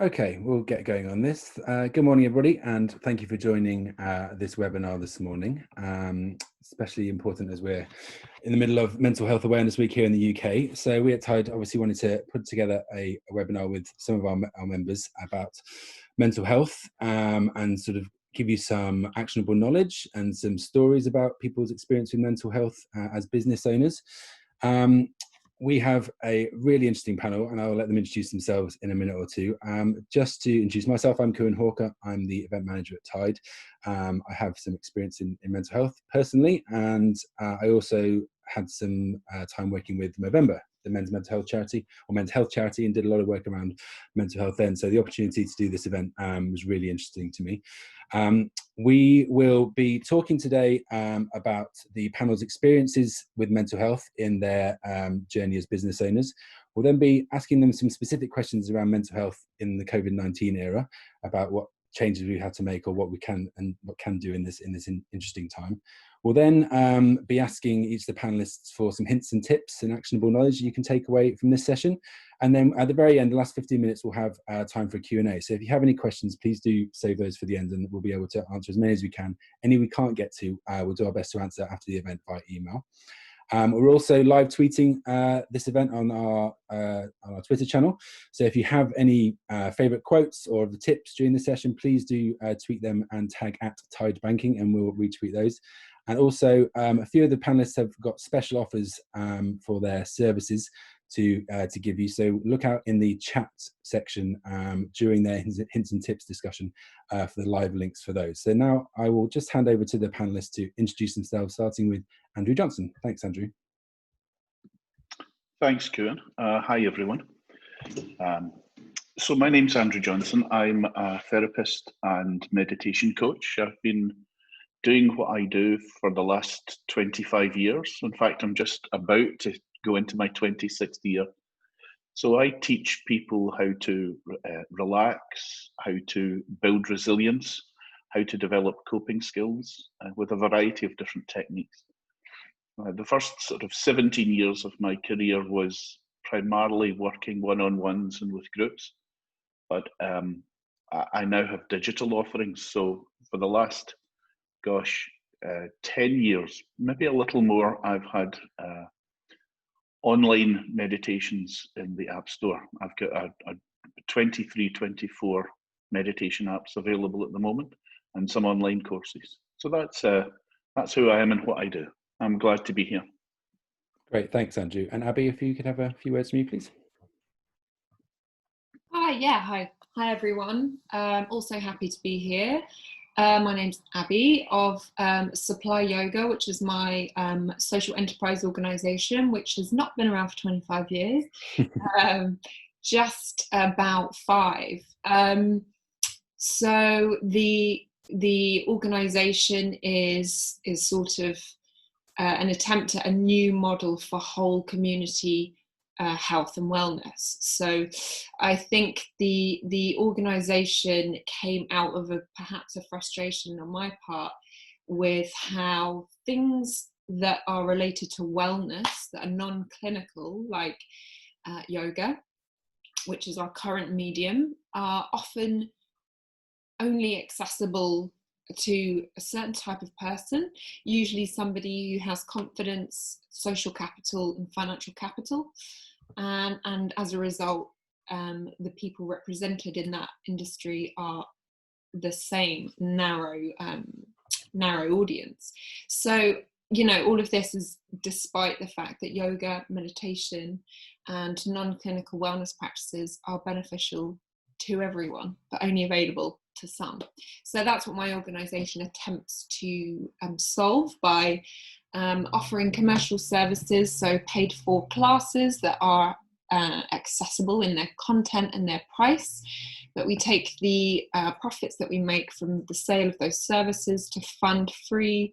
Okay, we'll get going on this. Good morning, everybody, and thank you for joining this webinar this morning. Especially important as we're in the middle of Mental Health Awareness Week here in the UK. So we at Tide obviously wanted to put together a webinar with some of our members about mental health and sort of give you some actionable knowledge and some stories about people's experience with mental health as business owners. We have a really interesting panel, and I'll let them introduce themselves in a minute or two. Just to introduce myself, I'm Kieran Hawker. I'm the event manager at Tide. I have some experience in mental health personally, and I also had some time working with Movember, the men's mental health charity, and did a lot of work around mental health then. So the opportunity to do this event was really interesting to me. We will be talking today about the panel's experiences with mental health in their journey as business owners. We'll then be asking them some specific questions around mental health in the COVID-19 era, about what changes we had to make or what we can and what can do in this interesting time. We'll then be asking each of the panelists for some hints and tips and actionable knowledge you can take away from this session. And then at the very end, the last 15 minutes, we'll have time for a Q&A. So if you have any questions, please do save those for the end and we'll be able to answer as many as we can. Any we can't get to, we'll do our best to answer after the event by email. We're also live tweeting this event on our Twitter channel. So if you have any favorite quotes or the tips during the session, please do tweet them and tag @Tide Banking and we'll retweet those. And also a few of the panelists have got special offers for their services to give you. So look out in the chat section during their hints and tips discussion for the live links for those. So now I will just hand over to the panelists to introduce themselves, starting with Andrew Johnson. Thanks, Andrew. Thanks, Kieran. Hi, everyone. So my name's Andrew Johnson. I'm a therapist and meditation coach. I've been doing what I do for the last 25 years. In fact, I'm just about to go into my 26th year. So I teach people how to relax, how to build resilience, how to develop coping skills with a variety of different techniques. The first sort of 17 years of my career was primarily working one-on-ones and with groups, but I now have digital offerings. So for the last 10 years, maybe a little more, I've had online meditations in the App Store. I've got a 24 meditation apps available at the moment and some online courses. So that's who I am and what I do. I'm glad to be here. Great, thanks, Andrew. And Abby, if you could have a few words from you, please. Hi everyone. Also happy to be here. My name's Abby of Supply Yoga, which is my social enterprise organisation, which has not been around for 25 years, just about 5. So the organisation is sort of an attempt at a new model for whole community health and wellness. So I think the organisation came out of perhaps a frustration on my part with how things that are related to wellness that are non-clinical, like yoga, which is our current medium, are often only accessible to a certain type of person, usually somebody who has confidence, social capital and financial capital. And as a result, the people represented in that industry are the same narrow audience. So, you know, all of this is despite the fact that yoga, meditation and non-clinical wellness practices are beneficial to everyone, but only available to some. So that's what my organisation attempts to solve by offering commercial services, so paid for classes that are accessible in their content and their price, but we take the profits that we make from the sale of those services to fund free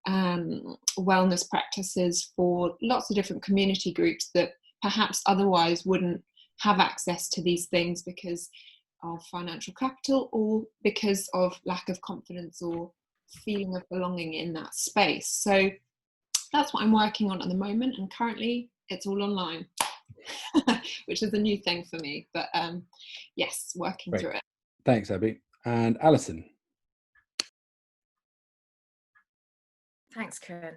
wellness practices for lots of different community groups that perhaps otherwise wouldn't have access to these things because of financial capital or because of lack of confidence or feeling of belonging in that space. So that's what I'm working on at the moment, and currently it's all online. which is a new thing for me. But yes, working through it. Thanks, Abby. And Alison. Thanks, Kieran.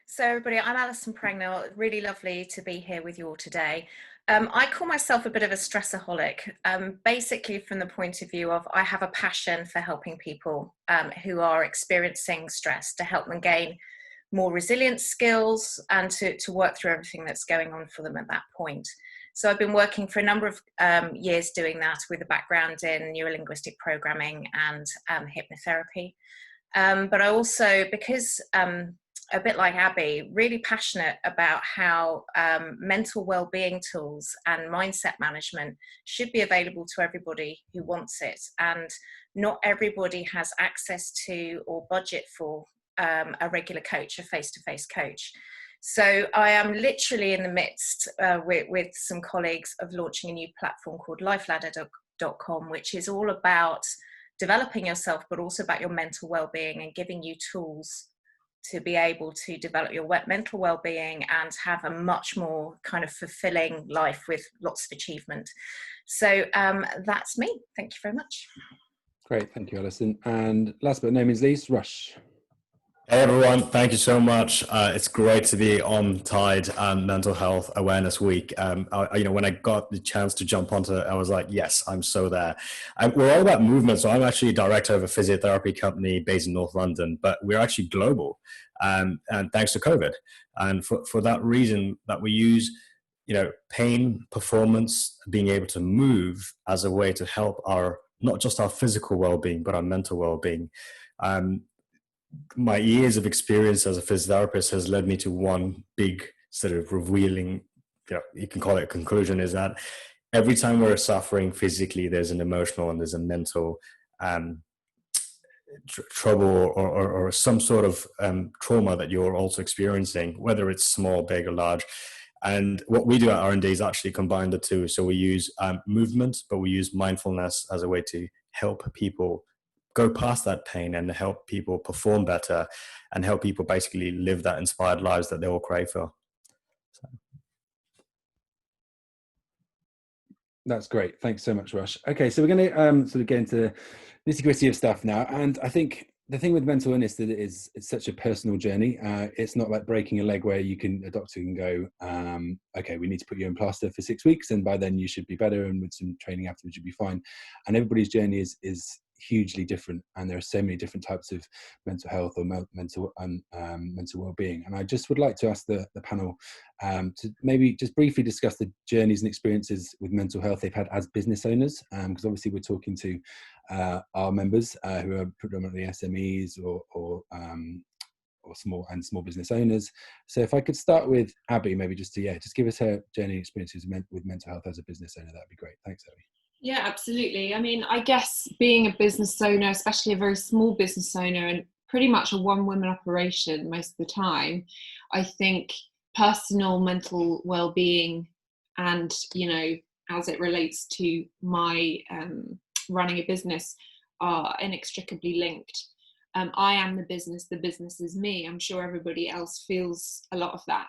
So everybody, I'm Alison Prangnell. Really lovely to be here with you all today. I call myself a bit of a stressaholic, basically from the point of view of I have a passion for helping people who are experiencing stress, to help them gain more resilience skills and to work through everything that's going on for them at that point. So I've been working for a number of years doing that with a background in neurolinguistic programming and hypnotherapy. But I also, because a bit like Abby, really passionate about how mental well-being tools and mindset management should be available to everybody who wants it. And not everybody has access to or budget for a regular coach, a face-to-face coach. So I am literally in the midst with some colleagues of launching a new platform called lifeladder.com, which is all about developing yourself, but also about your mental well-being and giving you tools to be able to develop your mental well-being and have a much more kind of fulfilling life with lots of achievement. So that's me. Thank you very much. Great, thank you, Alison. And last but no means least, Rush. Hey everyone, thank you so much. It's great to be on Tide Mental Health Awareness Week. When I got the chance to jump onto it, I was like, yes, I'm so there. We're all about movement. So I'm actually director of a physiotherapy company based in North London, but we're actually global, and thanks to COVID. And for that reason that we use, pain, performance, being able to move as a way to help not just our physical well-being, but our mental well-being. My years of experience as a physiotherapist has led me to one big sort of revealing, you can call it a conclusion, is that every time we're suffering physically, there's an emotional and there's a mental trouble or some sort of trauma that you're also experiencing, whether it's small, big or large. And what we do at R&D is actually combine the two. So we use movement, but we use mindfulness as a way to help people go past that pain and help people perform better and help people basically live that inspired lives that they all crave for. So. That's great. Thanks so much, Rush. Okay, so we're going to sort of get into nitty-gritty of stuff now. And I think the thing with mental illness that it's such a personal journey. It's not like breaking a leg where a doctor can go, okay, we need to put you in plaster for 6 weeks, and by then you should be better, and with some training afterwards you'll be fine. And everybody's journey is hugely different, and there are so many different types of mental health or mental well-being. And I just would like to ask the panel to maybe just briefly discuss the journeys and experiences with mental health they've had as business owners, because obviously we're talking to our members who are predominantly SMEs or small business owners. So if I could start with Abby, maybe just give us her journey and experiences with mental health as a business owner, that'd be great. Thanks, Abby. Yeah, absolutely. I mean, I guess being a business owner, especially a very small business owner, and pretty much a one-woman operation most of the time, I think personal mental well-being and, as it relates to my running a business are inextricably linked. I am the business is me. I'm sure everybody else feels a lot of that.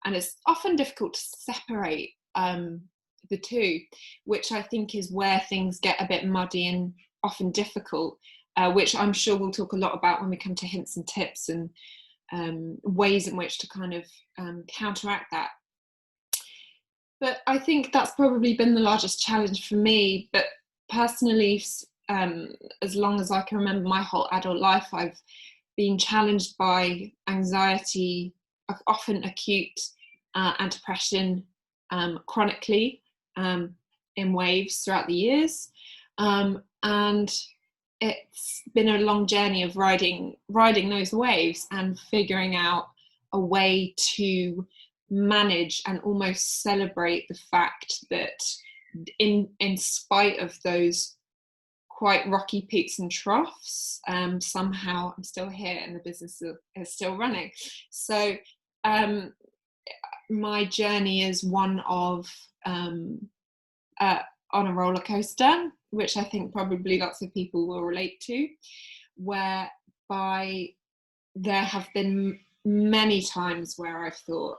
And it's often difficult to separate the two, which I think is where things get a bit muddy and often difficult, which I'm sure we'll talk a lot about when we come to hints and tips and ways in which to kind of counteract that. But I think that's probably been the largest challenge for me. But personally, as long as I can remember my whole adult life, I've been challenged by anxiety, often acute, and depression chronically, in waves throughout the years, and it's been a long journey of riding those waves and figuring out a way to manage and almost celebrate the fact that in spite of those quite rocky peaks and troughs, somehow I'm still here and the business is still running. So my journey is one of on a roller coaster, which I think probably lots of people will relate to, whereby there have been many times where I've thought,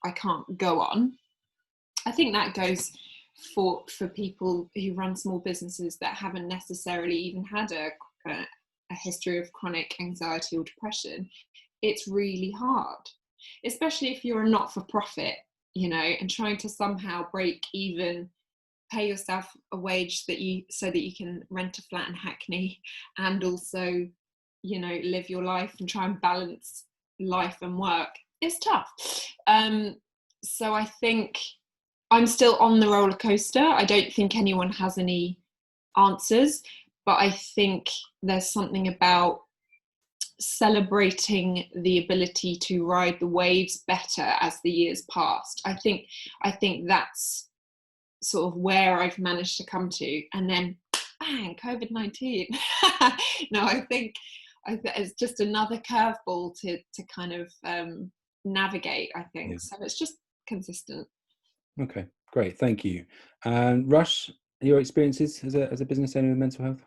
I can't go on. I think that goes for people who run small businesses that haven't necessarily even had a history of chronic anxiety or depression. It's really hard, especially if you're a not-for-profit, you know, and trying to somehow break even, pay yourself a wage so that you can rent a flat in Hackney, and also, you know, live your life and try and balance life and work. It's tough. So I think I'm still on the roller coaster. I don't think anyone has any answers, but I think there's something about celebrating the ability to ride the waves better as the years passed. I think that's sort of where I've managed to come to. And then bang, COVID-19. No, I think it's just another curveball to kind of navigate, I think. So it's just consistent. Okay, great, thank you. Rush, your experiences as a business owner with mental health?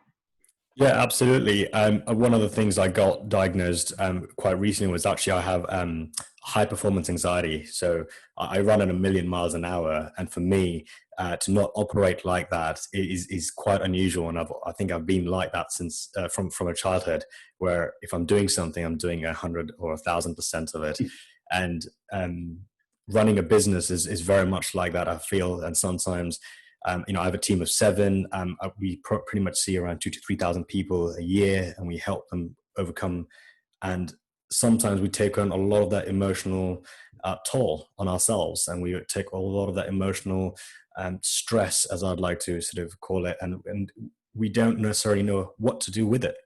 Yeah, absolutely. One of the things I got diagnosed quite recently was actually I have high performance anxiety. So I run at 1,000,000 miles an hour, and for me to not operate like that is quite unusual. And I think I've been like that since from a childhood, where if I'm doing something, I'm doing 100 or 1,000% of it. And running a business is very much like that, I feel. And sometimes, you know, I have a team of 7. We pretty much see around 2,000 to 3,000 people a year, and we help them overcome. And sometimes we take on a lot of that emotional toll on ourselves, and we take a lot of that emotional stress, as I'd like to sort of call it, and we don't necessarily know what to do with it.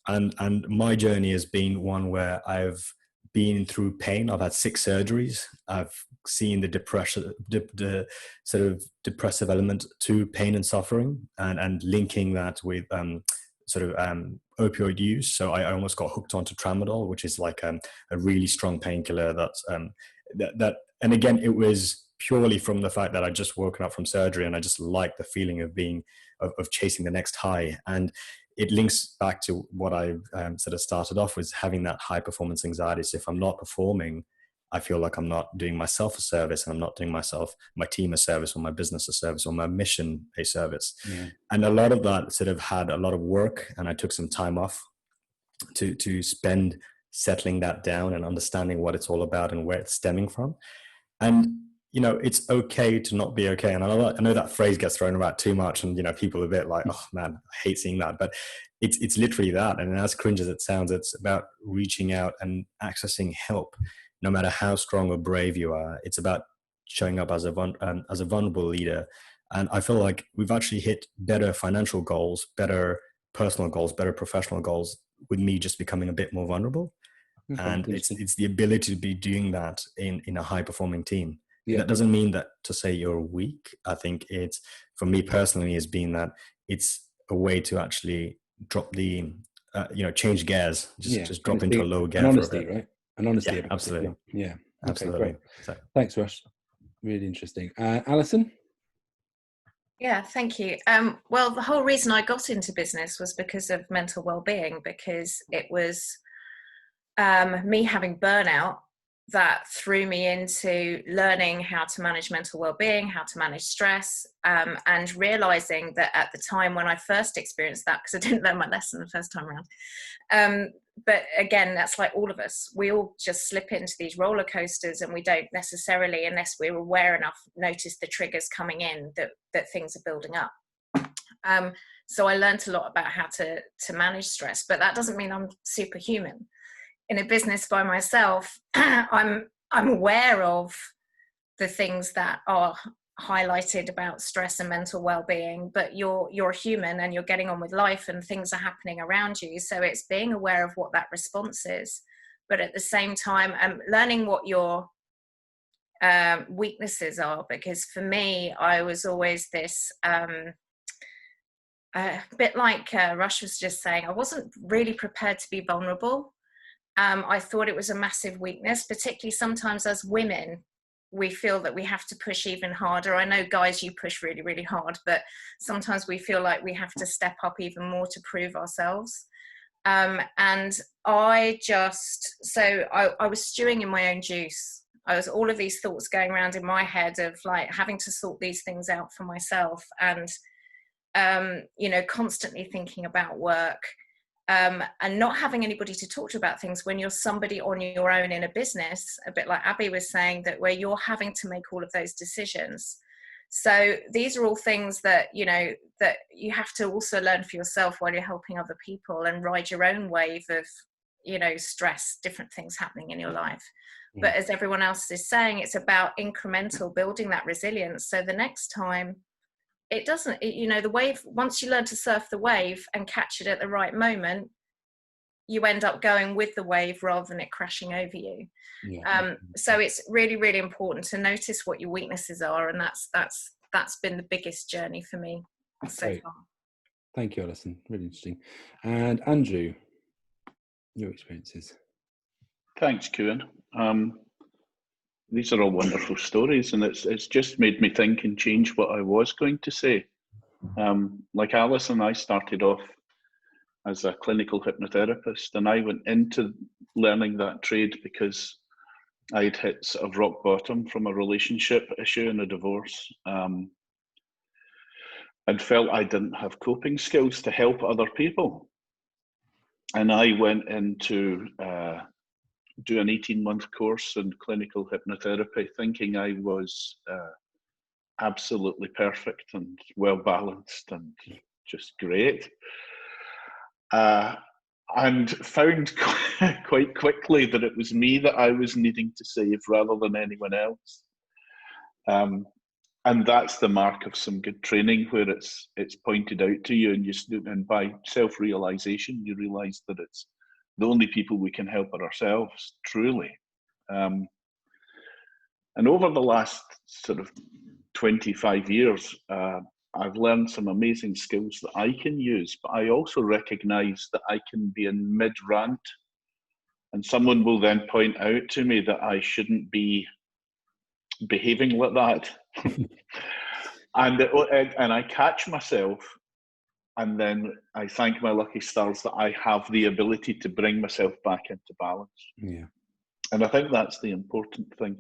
And my journey has been one where I've been through pain. I've had 6 surgeries. I've seen the sort of depressive element to pain and suffering, and linking that with opioid use. So I almost got hooked onto tramadol, which is like a really strong painkiller. That's and again, it was purely from the fact that I just woken up from surgery, and I just liked the feeling of of chasing the next high. And it links back to what I sort of started off with, having that high performance anxiety. So if I'm not performing, I feel like I'm not doing myself a service, and I'm not doing my team a service, or my business a service, or my mission a service. Yeah. And a lot of that sort of had a lot of work, and I took some time off to spend settling that down and understanding what it's all about and where it's stemming from. And you know, it's okay to not be okay. And I know that phrase gets thrown around too much, and, you know, people are a bit like, oh man, I hate seeing that. But it's literally that. And as cringe as it sounds, it's about reaching out and accessing help, no matter how strong or brave you are. It's about showing up as a vulnerable leader. And I feel like we've actually hit better financial goals, better personal goals, better professional goals with me just becoming a bit more vulnerable. Okay, and it's the ability to be doing that in a high performing team. Yeah. That doesn't mean that to say you're weak. I think it's, for me personally, has been that it's a way to actually drop the, change gears, just drop into a low gear. An honesty, right? An honesty. Yeah, absolutely. Yeah. Okay, absolutely. Great. So, thanks, Rush. Really interesting. Alison? Yeah, thank you. Well, the whole reason I got into business was because of mental well-being, because it was me having burnout that threw me into learning how to manage mental well-being, how to manage stress, and realizing that at the time when I first experienced that, because I didn't learn my lesson the first time around, but again, that's like all of us. We all just slip into these roller coasters, and we don't necessarily, unless we're aware enough, notice the triggers coming in that things are building up. So I learned a lot about how to manage stress, but that doesn't mean I'm superhuman. In a business by myself, I'm aware of the things that are highlighted about stress and mental well-being, but you're a human, and you're getting on with life, and things are happening around you. So it's being aware of what that response is, but at the same time, learning what your weaknesses are. Because for me, I was always this a bit like Rush was just saying, I wasn't really prepared to be vulnerable. I thought it was a massive weakness, particularly sometimes as women, we feel that we have to push even harder. I know guys, you push really, really hard, but sometimes we feel like we have to step up even more to prove ourselves. And I was stewing in my own juice. I was all of these thoughts going around in my head of like having to sort these things out for myself, and you know, constantly thinking about work, and not having anybody to talk to about things when you're somebody on your own in a business, a bit like Abby was saying, that where you're having to make all of those decisions. So these are all things that, you know, that you have to also learn for yourself while you're helping other people, and ride your own wave of, you know, stress, different things happening in your life. But as everyone else is saying, it's about incremental, building that resilience. So the next time it doesn't, you know, the wave, once you learn to surf the wave and catch it at the right moment, you end up going with the wave rather than it crashing over you. So it's really, really important to notice what your weaknesses are. And that's been the biggest journey for me so far. Thank you, Alison. Really interesting. And Andrew, your experiences. Thanks, Kieran. These are all wonderful stories, and it's just made me think and change what I was going to say. Like Alison, I started off as a clinical hypnotherapist, and I went into learning that trade because I'd hit sort of rock bottom from a relationship issue and a divorce, and felt I didn't have coping skills to help other people. And I went into do an 18-month course in clinical hypnotherapy, thinking I was absolutely perfect and well balanced and just great, and found quite quickly that it was me that I was needing to save rather than anyone else. And that's the mark of some good training, where it's pointed out to you, and by self-realization, you realize that it's the only people we can help are ourselves, truly. And over the last sort of 25 years, I've learned some amazing skills that I can use, but I also recognize that I can be in mid-rant, and someone will then point out to me that I shouldn't be behaving like that. and I catch myself, and then I thank my lucky stars that I have the ability to bring myself back into balance. Yeah. And I think that's the important thing.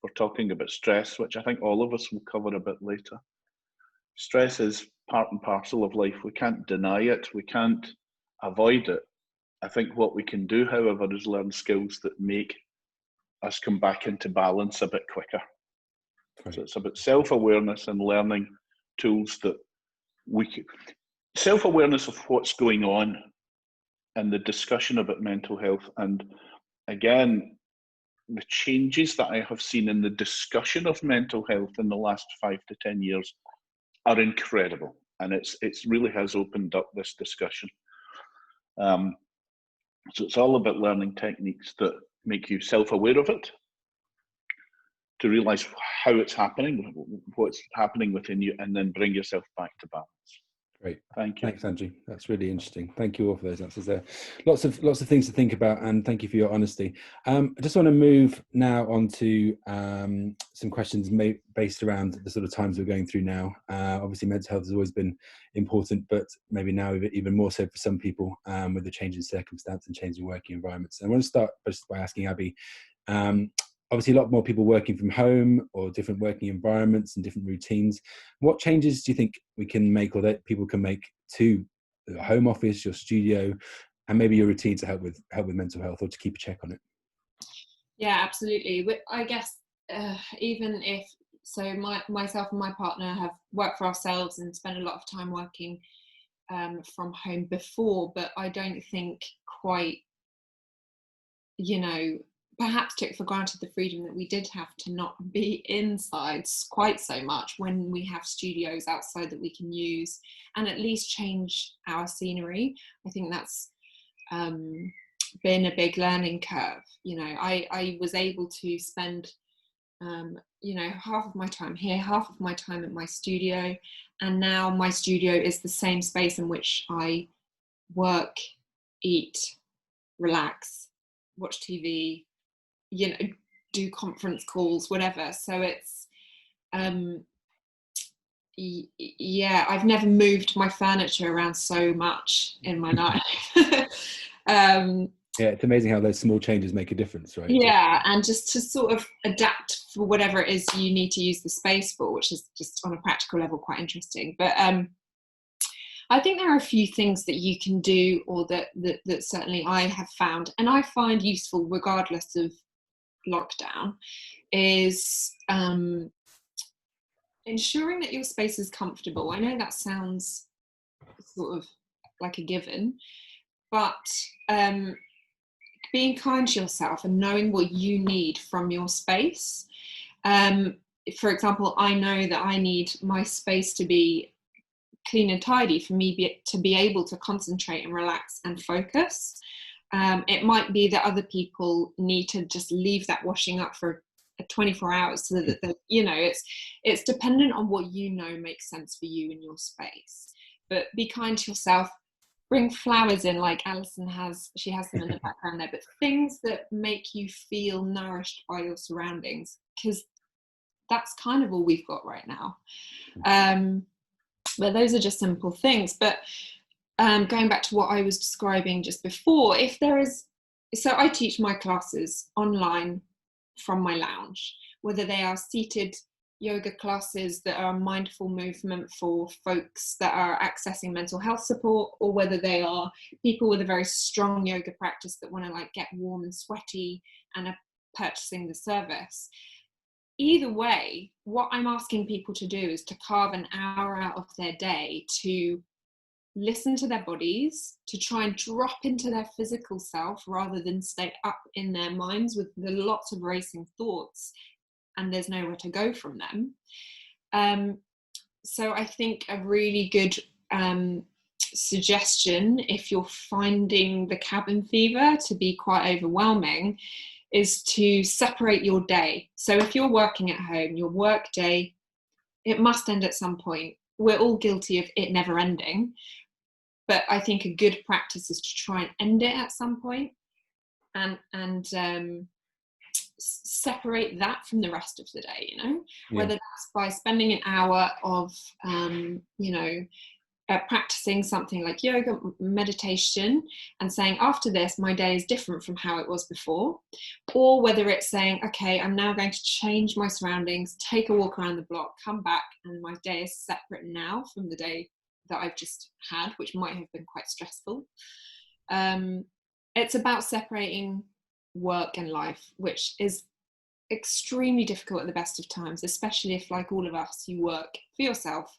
We're talking about stress, which I think all of us will cover a bit later. Stress is part and parcel of life. We can't deny it. We can't avoid it. I think what we can do, however, is learn skills that make us come back into balance a bit quicker. Right. So it's about self-awareness and learning tools that we can, self-awareness of what's going on, and the discussion about mental health. And again, the changes that I have seen in the discussion of mental health in the last 5 to 10 years are incredible. And it's really has opened up this discussion. So it's all about learning techniques that make you self-aware of it, to realize how it's happening, what's happening within you, and then bring yourself back to balance. Great. Thank you. Thanks, Andrew. That's really interesting. Thank you all for those answers there. Lots of things to think about, and thank you for your honesty. I just want to move now on to some questions based around the sort of times we're going through now. Obviously, mental health has always been important, but maybe now even more so for some people, with the change in circumstance and changing working environments. And I want to start just by asking Abby, obviously a lot more people working from home, or different working environments and different routines. What changes do you think we can make, or that people can make, to the home office, your studio, and maybe your routine to help with mental health, or to keep a check on it? Yeah, absolutely. I guess even if, so myself and my partner have worked for ourselves and spent a lot of time working from home before, but I don't think quite, perhaps took for granted the freedom that we did have to not be inside quite so much when we have studios outside that we can use, and at least change our scenery. I think that's been a big learning curve. I was able to spend half of my time here, half of my time at my studio, and now my studio is the same space in which I work, eat, relax, watch TV, do conference calls, whatever. So it's I've never moved my furniture around so much in my life. Yeah, it's amazing how those small changes make a difference, right? Yeah, and just to sort of adapt for whatever it is you need to use the space for, which is just on a practical level quite interesting. But I think there are a few things that you can do, or that certainly I have found, and I find useful regardless of lockdown, is ensuring that your space is comfortable. I know that sounds sort of like a given, but being kind to yourself and knowing what you need from your space. For example, I know that I need my space to be clean and tidy for me to be able to concentrate and relax and focus. It might be that other people need to just leave that washing up for 24 hours, so that you know, it's dependent on what you know makes sense for you in your space. But be kind to yourself. Bring flowers in, like Alison has. She has them in the background there. But things that make you feel nourished by your surroundings, because that's kind of all we've got right now. But those are just simple things. But going back to what I was describing just before, if there is, so I teach my classes online from my lounge, whether they are seated yoga classes that are mindful movement for folks that are accessing mental health support, or whether they are people with a very strong yoga practice that want to like get warm and sweaty and are purchasing the service. Either way, what I'm asking people to do is to carve an hour out of their day to listen to their bodies, to try and drop into their physical self rather than stay up in their minds with the lots of racing thoughts and there's nowhere to go from them. So I think a really good suggestion, if you're finding the cabin fever to be quite overwhelming, is to separate your day. So if you're working at home, your work day, it must end at some point. We're all guilty of it never ending, but I think a good practice is to try and end it at some point, and separate that from the rest of the day, you know, whether that's by spending an hour of you know, practicing something like yoga, meditation, and saying after this my day is different from how it was before, or whether it's saying, okay, I'm now going to change my surroundings, take a walk around the block, come back, and my day is separate now from the day that I've just had, which might have been quite stressful. It's about separating work and life, which is extremely difficult at the best of times, especially if, like all of us, you work for yourself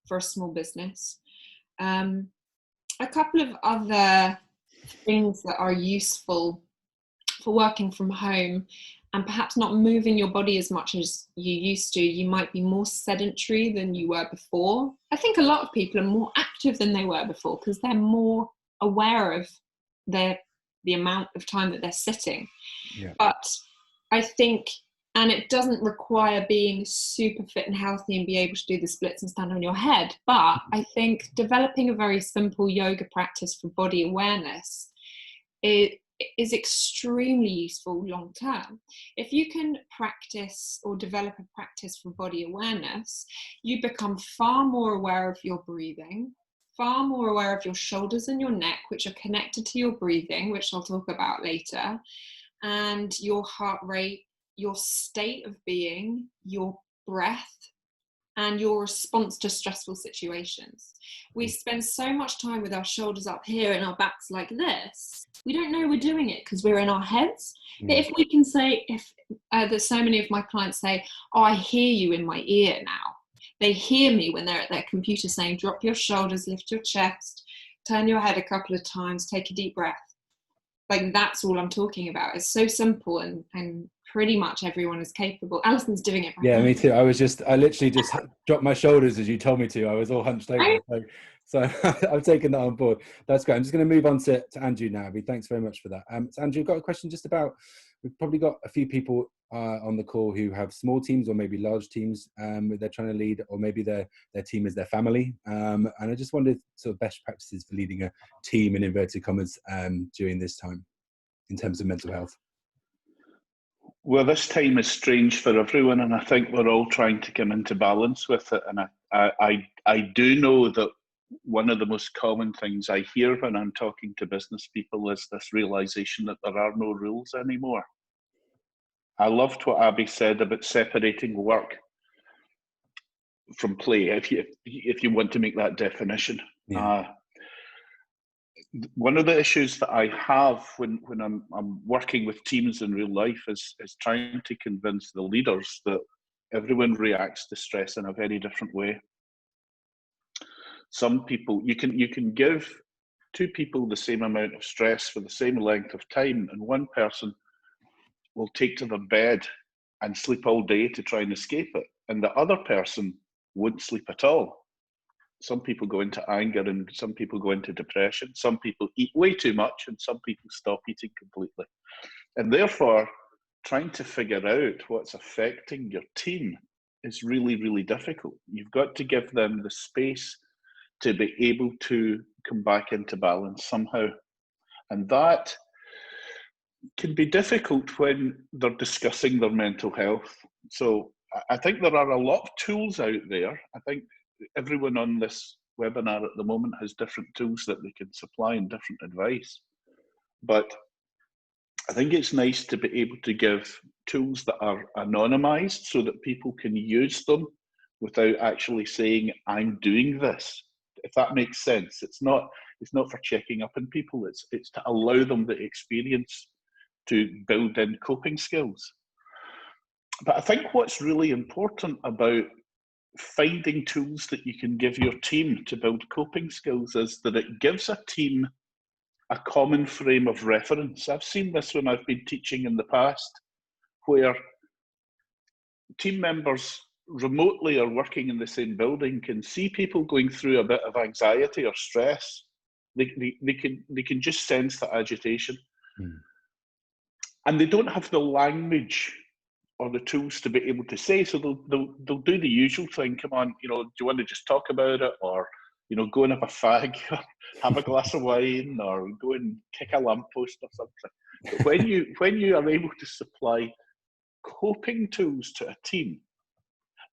for a small business. A couple of other things that are useful for working from home and perhaps not moving your body as much as you used to. You might be more sedentary than you were before. I think a lot of people are more active than they were before because they're more aware of the amount of time that they're sitting. But I think, and it doesn't require being super fit and healthy and be able to do the splits and stand on your head, but I think developing a very simple yoga practice for body awareness is extremely useful long term. If you can practice or develop a practice for body awareness, you become far more aware of your breathing, far more aware of your shoulders and your neck, which are connected to your breathing, which I'll talk about later, and your heart rate, your state of being, your breath, and your response to stressful situations. We spend so much time with our shoulders up here and our backs like this. We don't know we're doing it because we're in our heads. But if we can say, there's so many of my clients say, oh, I hear you in my ear now. They hear me when they're at their computer saying, drop your shoulders, lift your chest, turn your head a couple of times, take a deep breath. Like, that's all I'm talking about. It's so simple and pretty much everyone is capable. Alison's doing it right now. Me too. I literally just dropped my shoulders as you told me to. I was all hunched over. So I've taken that on board. That's great. I'm just going to move on to Andrew now. Thanks very much for that. So Andrew, I've got a question just about, we've probably got a few people on the call who have small teams or maybe large teams that they're trying to lead, or maybe their team is their family. And I just wondered sort of best practices for leading a team in inverted commas during this time in terms of mental health. Well, this time is strange for everyone, and I think we're all trying to come into balance with it. And I do know that one of the most common things I hear when I'm talking to business people is this realization that there are no rules anymore. I loved what Abby said about separating work from play, if you want to make that definition. Yeah. One of the issues that I have when I'm working with teams in real life is trying to convince the leaders that everyone reacts to stress in a very different way. Some people, you can give two people the same amount of stress for the same length of time, and one person will take to their bed and sleep all day to try and escape it, and the other person won't sleep at all. Some people go into anger, and some people go into depression. Some people eat way too much, and some people stop eating completely. And therefore, trying to figure out what's affecting your team is really, really difficult. You've got to give them the space to be able to come back into balance somehow. And that can be difficult when they're discussing their mental health. So I think there are a lot of tools out there. I think everyone on this webinar at the moment has different tools that they can supply and different advice. But I think it's nice to be able to give tools that are anonymized so that people can use them without actually saying, I'm doing this, if that makes sense. It's not for checking up on people, it's to allow them the experience to build in coping skills. But I think what's really important about finding tools that you can give your team to build coping skills is that it gives a team a common frame of reference. I've seen this when I've been teaching in the past, where team members remotely or working in the same building can see people going through a bit of anxiety or stress. They can just sense the agitation. And they don't have the language or the tools to be able to say, so they'll do the usual thing. Come on, do you want to just talk about it, or go and have a fag, or have a glass of wine, or go and kick a lamppost or something. But when you are able to supply coping tools to a team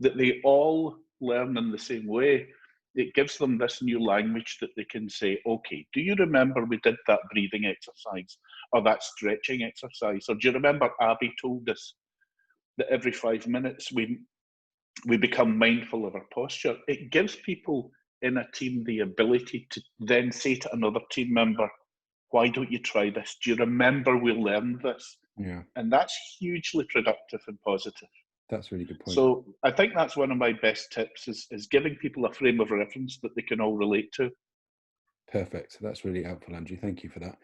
that they all learn in the same way, it gives them this new language that they can say, okay, do you remember we did that breathing exercise or that stretching exercise? Or do you remember Abby told us that every 5 minutes we become mindful of our posture? It gives people in a team the ability to then say to another team member, why don't you try this? Do you remember we learned this? Yeah. And that's hugely productive and positive. That's a really good point. So I think that's one of my best tips is giving people a frame of reference that they can all relate to. Perfect. That's really helpful, Andrew. Thank you for that.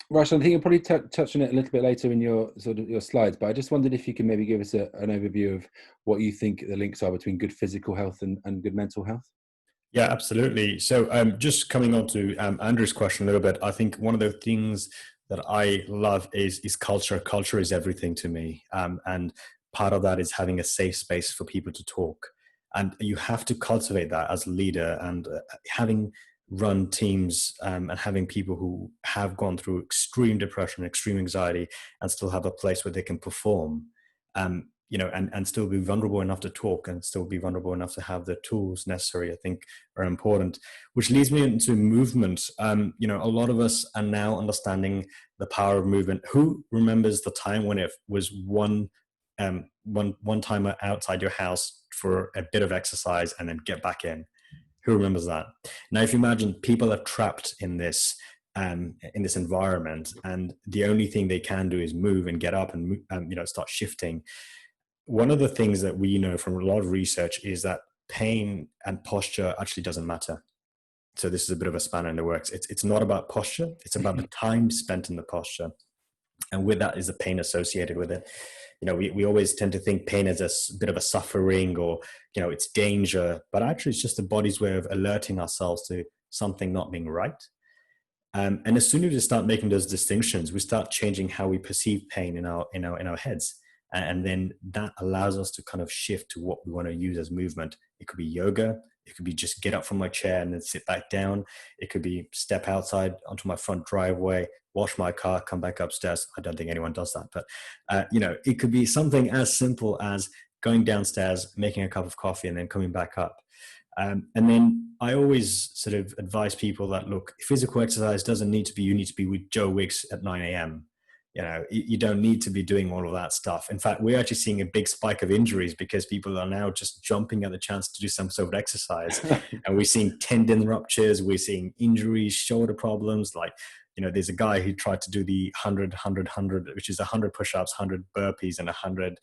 Rachel, I think you'll probably touch on it a little bit later in your slides, but I just wondered if you could maybe give us an overview of what you think the links are between good physical health and good mental health. Yeah, absolutely. So just coming on to Andrew's question a little bit, I think one of the things that I love is culture. Culture is everything to me. And part of that is having a safe space for people to talk. And you have to cultivate that as a leader, and having run teams and having people who have gone through extreme depression, extreme anxiety, and still have a place where they can perform, and still be vulnerable enough to talk and still be vulnerable enough to have the tools necessary, I think are important. Which leads me into movement. A lot of us are now understanding the power of movement. Who remembers the time when it was one timer outside your house for a bit of exercise and then get back in? Who remembers that? Now, if you imagine people are trapped in this environment, and the only thing they can do is move and get up and start shifting. One of the things that we know from a lot of research is that pain and posture actually doesn't matter. So this is a bit of a spanner in the works. It's not about posture. It's about the time spent in the posture. And with that is the pain associated with it. We always tend to think pain as a bit of a suffering, or, it's danger, but actually it's just the body's way of alerting ourselves to something not being right. And as soon as we start making those distinctions, we start changing how we perceive pain in our heads. And then that allows us to kind of shift to what we want to use as movement. It could be yoga. It could be just get up from my chair and then sit back down. It could be step outside onto my front driveway, wash my car, come back upstairs. I don't think anyone does that, but it could be something as simple as going downstairs, making a cup of coffee, and then coming back up. And then I always sort of advise people that, look, physical exercise doesn't need to be, you need to be with Joe Wicks at 9 a.m. You know, you don't need to be doing all of that stuff. In fact, we're actually seeing a big spike of injuries because people are now just jumping at the chance to do some sort of exercise. And we're seeing tendon ruptures, we're seeing injuries, shoulder problems. Like, you know, there's a guy who tried to do the 100, which is 100 push-ups, 100 burpees, and 100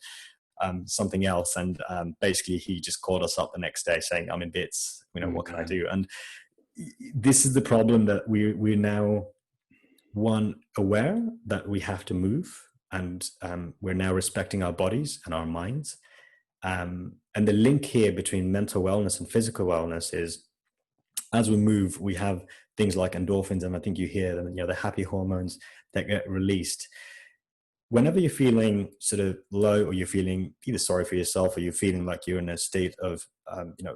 something else. And basically he just called us up the next day saying, I'm in bits, you know, what can I do? And this is the problem, that we're now, one, aware that we have to move, and we're now respecting our bodies and our minds. And the link here between mental wellness and physical wellness is, as we move, we have things like endorphins, and I think you hear them, you know, the happy hormones that get released. Whenever you're feeling sort of low, or you're feeling either sorry for yourself, or you're feeling like you're in a state of, you know,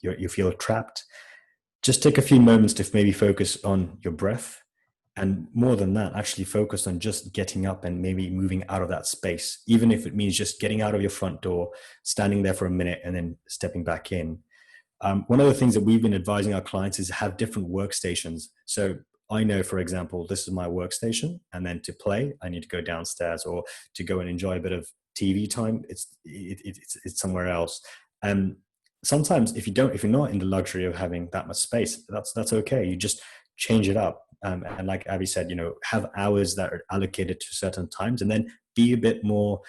you feel trapped, just take a few moments to maybe focus on your breath. And more than that, actually focus on just getting up and maybe moving out of that space, even if it means just getting out of your front door, standing there for a minute, and then stepping back in. One of the things that we've been advising our clients is have different workstations. So I know, for example, this is my workstation, and then to play, I need to go downstairs, or to go and enjoy a bit of TV time, it's somewhere else. And sometimes if you're not in the luxury of having that much space, that's okay. You just change it up. And like Abby said, you know, have hours that are allocated to certain times, and then be a bit more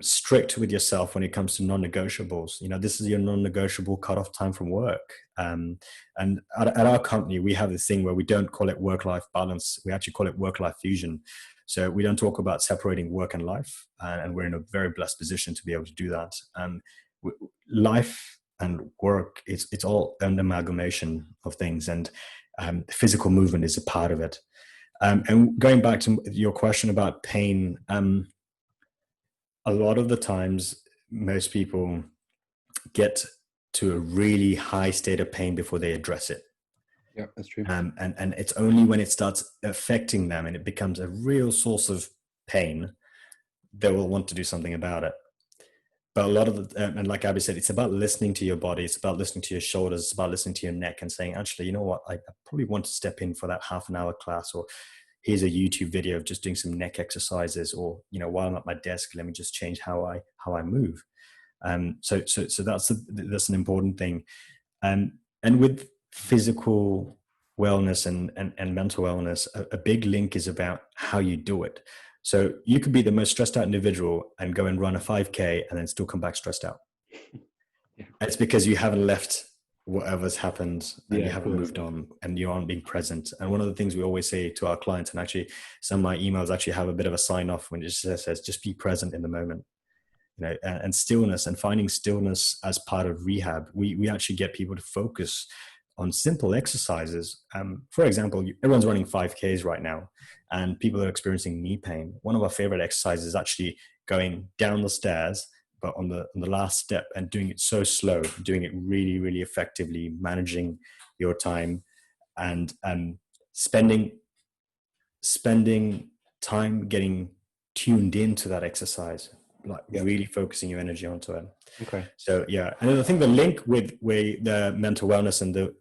strict with yourself when it comes to non-negotiables. You know, this is your non-negotiable cutoff time from work. And at our company, we have this thing where we don't call it work-life balance. We actually call it work-life fusion. So we don't talk about separating work and life. And we're in a very blessed position to be able to do that. Life and work, it's all an amalgamation of things. And physical movement is a part of it. And going back to your question about pain, a lot of the times, most people get to a really high state of pain before they address it. Yeah, that's true. And it's only when it starts affecting them and it becomes a real source of pain, they will want to do something about it. But a lot of and like Abby said, it's about listening to your body. It's about listening to your shoulders. It's about listening to your neck and saying, actually, you know what? I probably want to step in for that half an hour class, or here's a YouTube video of just doing some neck exercises, or, you know, while I'm at my desk, let me just change how I move. So that's an important thing. And with physical wellness and mental wellness, a big link is about how you do it. So you could be the most stressed out individual and go and run a 5K and then still come back stressed out. Yeah. It's because you haven't left whatever's happened, and you haven't moved on, and you aren't being present. And one of the things we always say to our clients, and actually some of my emails actually have a bit of a sign off when it just says, just be present in the moment, you know, and stillness, and finding stillness as part of rehab. We actually get people to focus on simple exercises. For example, everyone's running 5Ks right now, and people are experiencing knee pain. One of our favorite exercises is actually going down the stairs, but on the last step, and doing it so slow, doing it really, really effectively, managing your time, and spending time getting tuned into that exercise, like really focusing your energy onto it. Okay. So yeah, and I think the link with the mental wellness and the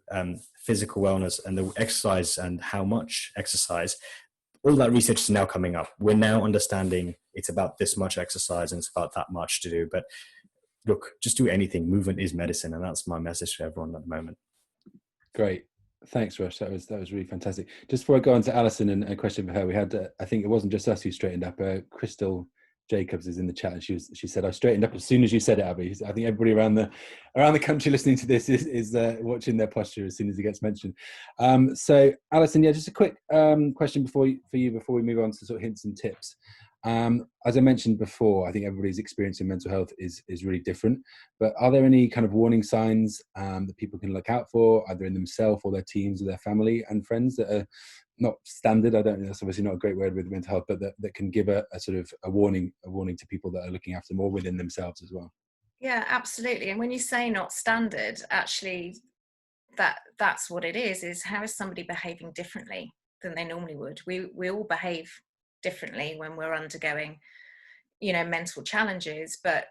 physical wellness and the exercise and how much exercise, all that research is now coming up. We're now understanding it's about this much exercise and it's about that much to do. But look, just do anything. Movement is medicine, and that's my message to everyone at the moment. Great. Thanks, Rush. That was really fantastic. Just before I go on to Alison and a question for her, we had I think it wasn't just us who straightened up. Crystal Jacobs is in the chat, and she said, I straightened up as soon as you said it, Abby. I think everybody around the country listening to this is watching their posture as soon as it gets mentioned. So Alison, just a quick question for you before we move on to sort of hints and tips. As I mentioned before, I think everybody's experience in mental health is really different, but are there any kind of warning signs that people can look out for, either in themselves or their teams or their family and friends, that are not standard? I don't know, that's obviously not a great word with mental health, but that can give a sort of a warning to people that are looking after more within themselves as well. Yeah, absolutely. And when you say not standard, actually that's what it is how is somebody behaving differently than they normally would? We all behave differently when we're undergoing, mental challenges, but,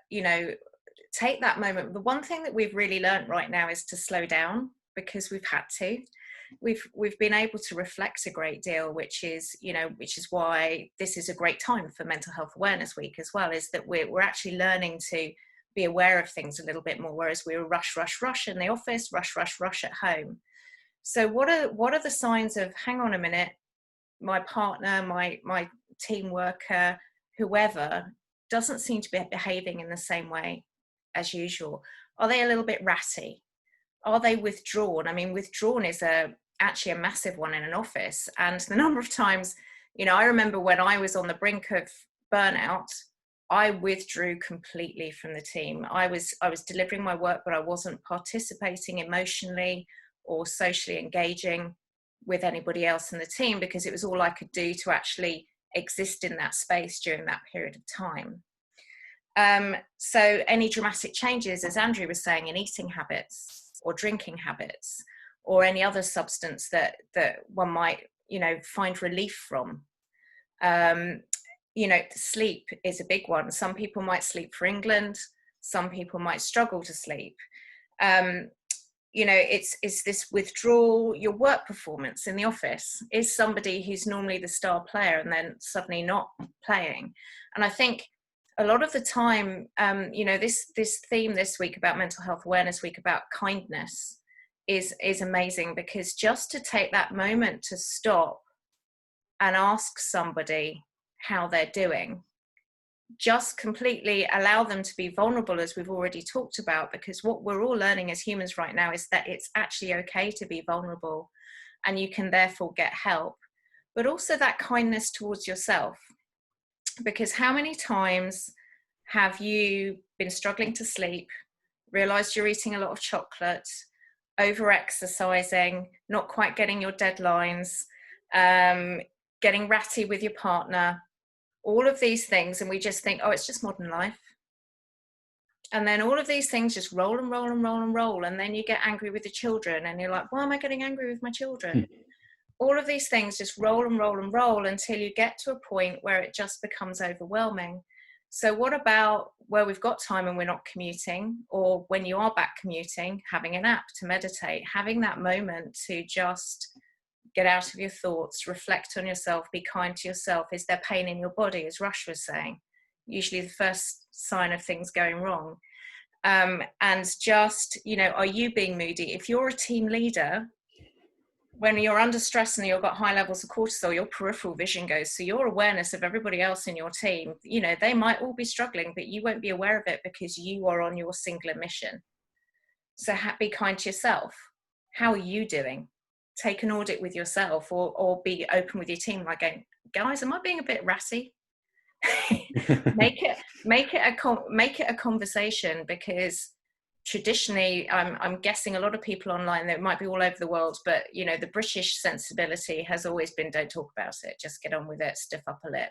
take that moment. The one thing that we've really learned right now is to slow down, because we've had to. We've been able to reflect a great deal, which is why this is a great time for Mental Health Awareness Week as well, is that we're actually learning to be aware of things a little bit more, whereas we were rush in the office, rush at home. So what are the signs of, hang on a minute, my partner, my team worker, whoever doesn't seem to be behaving in the same way as usual? Are they a little bit ratty? Are they withdrawn? I mean, withdrawn is actually a massive one in an office. And the number of times, I remember when I was on the brink of burnout, I withdrew completely from the team. I was delivering my work, but I wasn't participating emotionally or socially engaging with anybody else in the team, because it was all I could do to actually exist in that space during that period of time. So any dramatic changes, as Andrew was saying, in eating habits or drinking habits, or any other substance that one might, find relief from. Sleep is a big one. Some people might sleep for England. Some people might struggle to sleep. It's this withdrawal. Your work performance in the office is somebody who's normally the star player and then suddenly not playing. And I think a lot of the time, this theme this week about Mental Health Awareness Week about kindness is amazing, because just to take that moment to stop and ask somebody how they're doing, just completely allow them to be vulnerable, as we've already talked about, because what we're all learning as humans right now is that it's actually okay to be vulnerable, and you can therefore get help. But also that kindness towards yourself. Because how many times have you been struggling to sleep, realized you're eating a lot of chocolate, over-exercising, not quite getting your deadlines, getting ratty with your partner, all of these things, and we just think, oh, it's just modern life. And then all of these things just roll and roll and roll and roll, and then you get angry with the children, and you're like, why am I getting angry with my children? All of these things just roll and roll and roll until you get to a point where it just becomes overwhelming. So what about where we've got time and we're not commuting, or when you are back commuting, having an app to meditate, having that moment to just get out of your thoughts, reflect on yourself, be kind to yourself. Is there pain in your body, as Rush was saying? Usually the first sign of things going wrong. And just, are you being moody? If you're a team leader, when you're under stress and you've got high levels of cortisol, your peripheral vision goes. So your awareness of everybody else in your team, they might all be struggling, but you won't be aware of it because you are on your singular mission. So be kind to yourself. How are you doing? Take an audit with yourself, or be open with your team, like going, guys, am I being a bit ratty? make it a conversation, because traditionally, I'm guessing a lot of people online, that might be all over the world, but the British sensibility has always been, don't talk about it, just get on with it, stiff upper lip.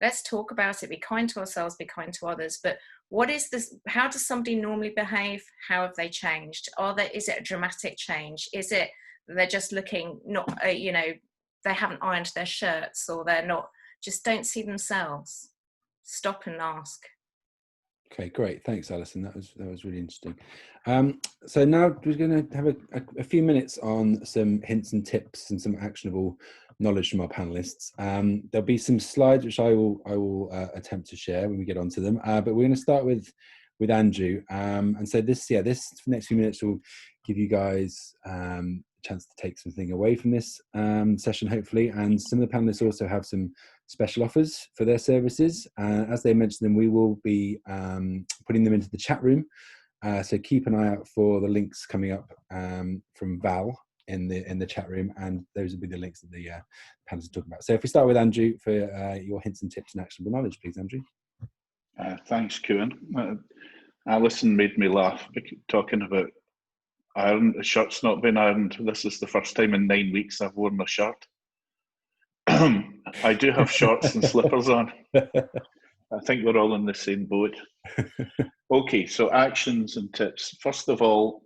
Let's talk about it, be kind to ourselves, be kind to others. But what is this? How does somebody normally behave? How have they changed? Is it a dramatic change? Is it they're just looking not, they haven't ironed their shirts, or they're not, just don't see themselves? Stop and ask. Okay, great. Thanks, Alison. That was really interesting. So now we're going to have a few minutes on some hints and tips and some actionable knowledge from our panelists. There'll be some slides which I will attempt to share when we get onto them. But we're going to start with Andrew. And so this next few minutes will give you guys a chance to take something away from this session, hopefully. And some of the panelists also have some special offers for their services. As they mentioned them, we will be putting them into the chat room. So keep an eye out for the links coming up from Val in the chat room, and those will be the links that the panelists are talking about. So if we start with Andrew for your hints and tips and actionable knowledge, please, Andrew. Thanks, Kieran. Alison made me laugh talking about iron. The shirt's not been ironed. This is the first time in 9 weeks I've worn a shirt. I do have shorts and slippers on. I think we're all in the same boat. Okay, so actions and tips. First of all,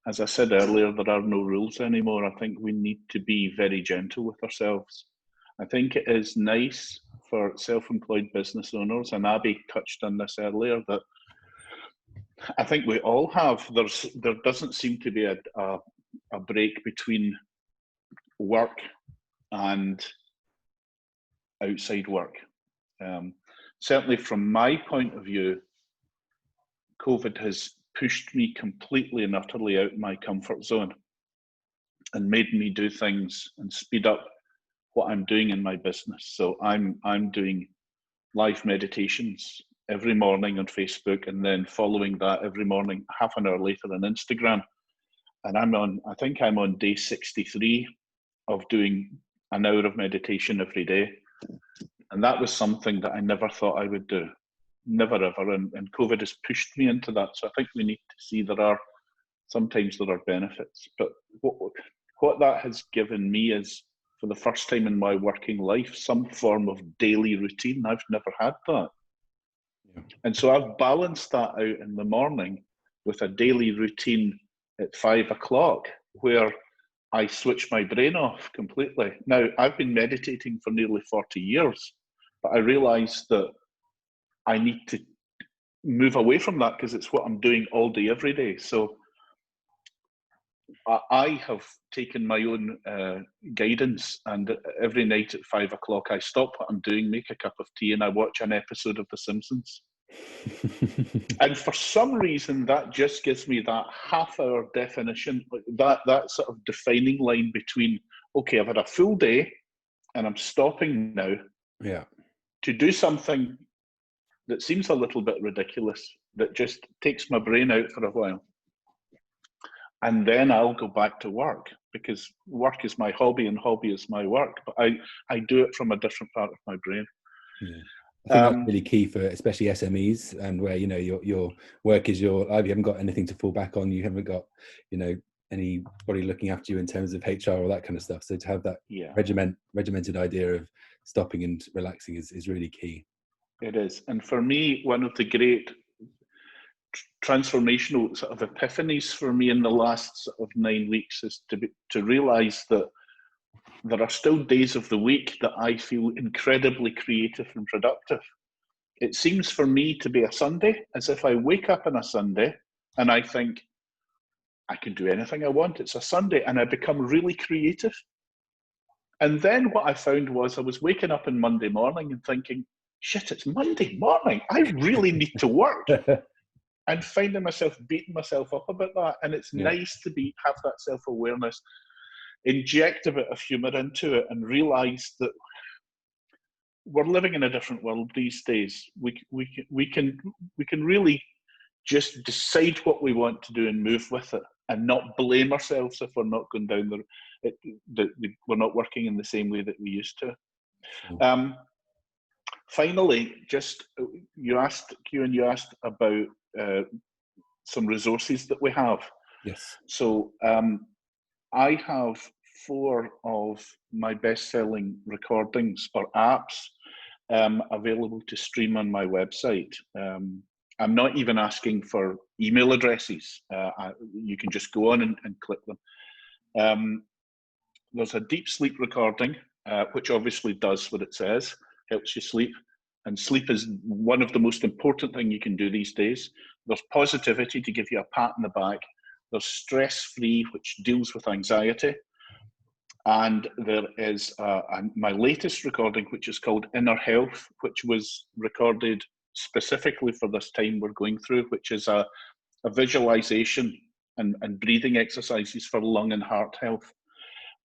as I said earlier, there are no rules anymore. I think we need to be very gentle with ourselves. I think it is nice for self-employed business owners, and Abby touched on this earlier, that I think we all have. There doesn't seem to be a break between work and outside work. Certainly from my point of view, COVID has pushed me completely and utterly out of my comfort zone and made me do things and speed up what I'm doing in my business. So I'm doing live meditations every morning on Facebook, and then following that every morning, half an hour later on Instagram. And I think I'm on day 63 of doing an hour of meditation every day. And that was something that I never thought I would do. Never ever. And COVID has pushed me into that. So I think we need to see sometimes there are benefits. But what that has given me is, for the first time in my working life, some form of daily routine. I've never had that. Yeah. And so I've balanced that out in the morning with a daily routine at 5 o'clock where I switch my brain off completely. Now, I've been meditating for nearly 40 years, but I realized that I need to move away from that because it's what I'm doing all day, every day. So I have taken my own guidance, and every night at 5 o'clock, I stop what I'm doing, make a cup of tea, and I watch an episode of The Simpsons. And for some reason, that just gives me that half-hour definition, that sort of defining line between, okay, I've had a full day, and I'm stopping now to do something that seems a little bit ridiculous, that just takes my brain out for a while. And then I'll go back to work, because work is my hobby and hobby is my work. But I do it from a different part of my brain. Yeah. I think that's really key for especially SMEs, and where, you know, your work is your life. You haven't got anything to fall back on. You haven't got, you know, anybody looking after you in terms of HR or that kind of stuff. So to have that regimented idea of stopping and relaxing is really key. It is. And for me, one of the great transformational sort of epiphanies for me in the last sort of 9 weeks is to realize that there are still days of the week that I feel incredibly creative and productive. It seems for me to be a Sunday, as if I wake up on a Sunday and I think I can do anything I want. It's a Sunday, and I become really creative. And then what I found was I was waking up on Monday morning and thinking, shit, it's Monday morning. I really need to work. And finding myself beating myself up about that. And it's nice to have that self-awareness, inject a bit of humour into it, and realise that we're living in a different world these days. We can really just decide what we want to do and move with it, and not blame ourselves if we're not going down we're not working in the same way that we used to. Finally, you asked about some resources that we have. Yes. So I have 4 of my best-selling recordings or apps available to stream on my website. I'm not even asking for email addresses. You can just go on and click them. There's a deep sleep recording, which obviously does what it says, helps you sleep. And sleep is one of the most important things you can do these days. There's positivity to give you a pat on the back. There's stress-free, which deals with anxiety. And there is my latest recording, which is called Inner Health, which was recorded specifically for this time we're going through, which is a visualization and breathing exercises for lung and heart health.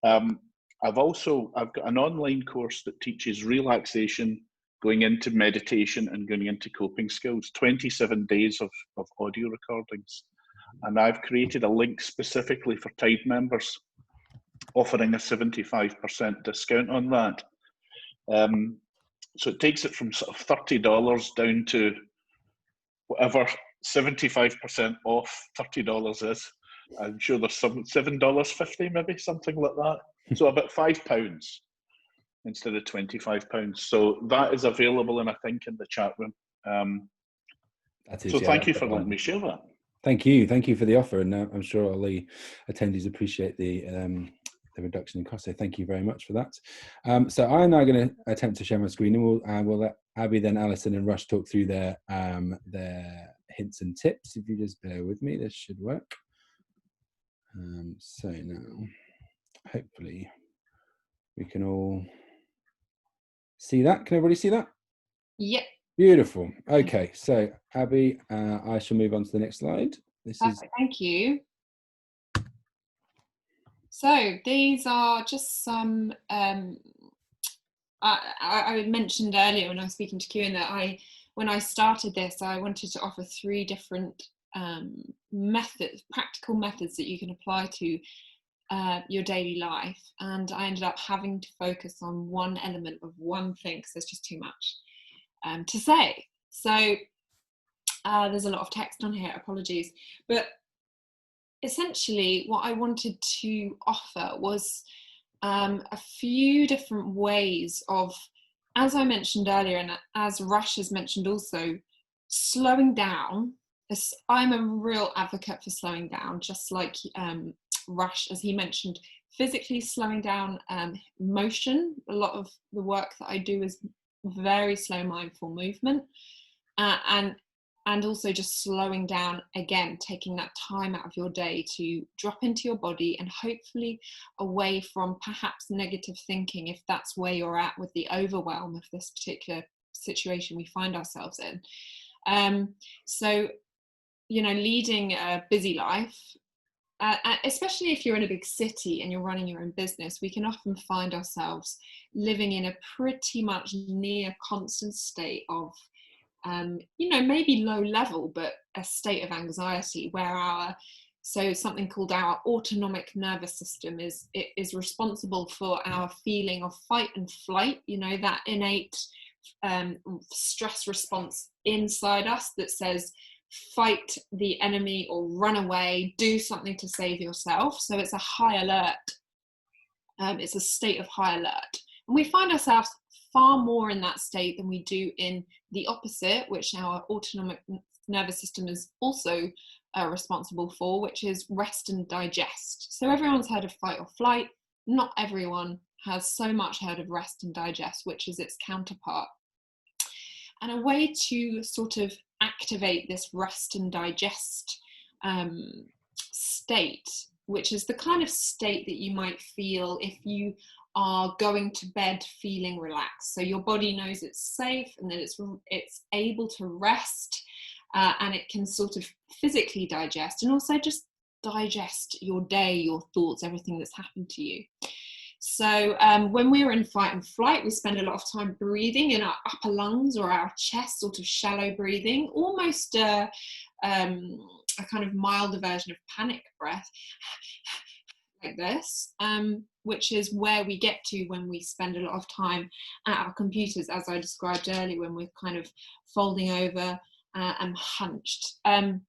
I've got an online course that teaches relaxation, going into meditation and going into coping skills, 27 days of audio recordings. And I've created a link specifically for Tide members, offering a 75% discount on that. So it takes it from sort of $30 down to whatever 75% off $30 is. I'm sure there's some $7.50, maybe something like that. So about £5 instead of £25. So that is available, and I think in the chat room. So thank you for letting me share that. Thank you for the offer, and I'm sure all the attendees appreciate the reduction in cost. So thank you very much for that. So I'm now going to attempt to share my screen, and we'll let Abby, then Alison, and Rush talk through their hints and tips. If you just bear with me, this should work. So now, hopefully, we can all see that. Can everybody see that? Yep. Beautiful. Okay, so Abby, I shall move on to the next slide. This Perfect. is. Thank you. So these are just some. I mentioned earlier when I was speaking to Kieran that when I started this, I wanted to offer 3 different practical methods that you can apply to your daily life, and I ended up having to focus on one element of one thing because there's just too much to say. So there's a lot of text on here, apologies, but essentially what I wanted to offer was a few different ways of, as I mentioned earlier, and as Rush has mentioned also, slowing down. I'm a real advocate for slowing down, just like Rush, as he mentioned, physically slowing down motion. A lot of the work that I do is very slow, mindful movement, and also just slowing down, again, taking that time out of your day to drop into your body and hopefully away from perhaps negative thinking, if that's where you're at with the overwhelm of this particular situation we find ourselves in. So, you know, leading a busy life, especially if you're in a big city and you're running your own business, we can often find ourselves living in a pretty much near constant state of you know, maybe low level, but a state of anxiety where something called our autonomic nervous system is responsible for our feeling of fight and flight, you know, that innate stress response inside us that says fight the enemy or run away, do something to save yourself. So it's a high alert. It's a state of high alert. And we find ourselves far more in that state than we do in the opposite, which our autonomic nervous system is also responsible for, which is rest and digest. So everyone's heard of fight or flight. Not everyone has so much heard of rest and digest, which is its counterpart. And a way to sort of activate this rest and digest state, which is the kind of state that you might feel if you are going to bed feeling relaxed. So your body knows it's safe and that it's able to rest, and it can sort of physically digest and also just digest your day, your thoughts, everything that's happened to you. So when we're in fight and flight, we spend a lot of time breathing in our upper lungs or our chest, sort of shallow breathing, almost a kind of milder version of panic breath, like this, which is where we get to when we spend a lot of time at our computers, as I described earlier, when we're kind of folding over and hunched, and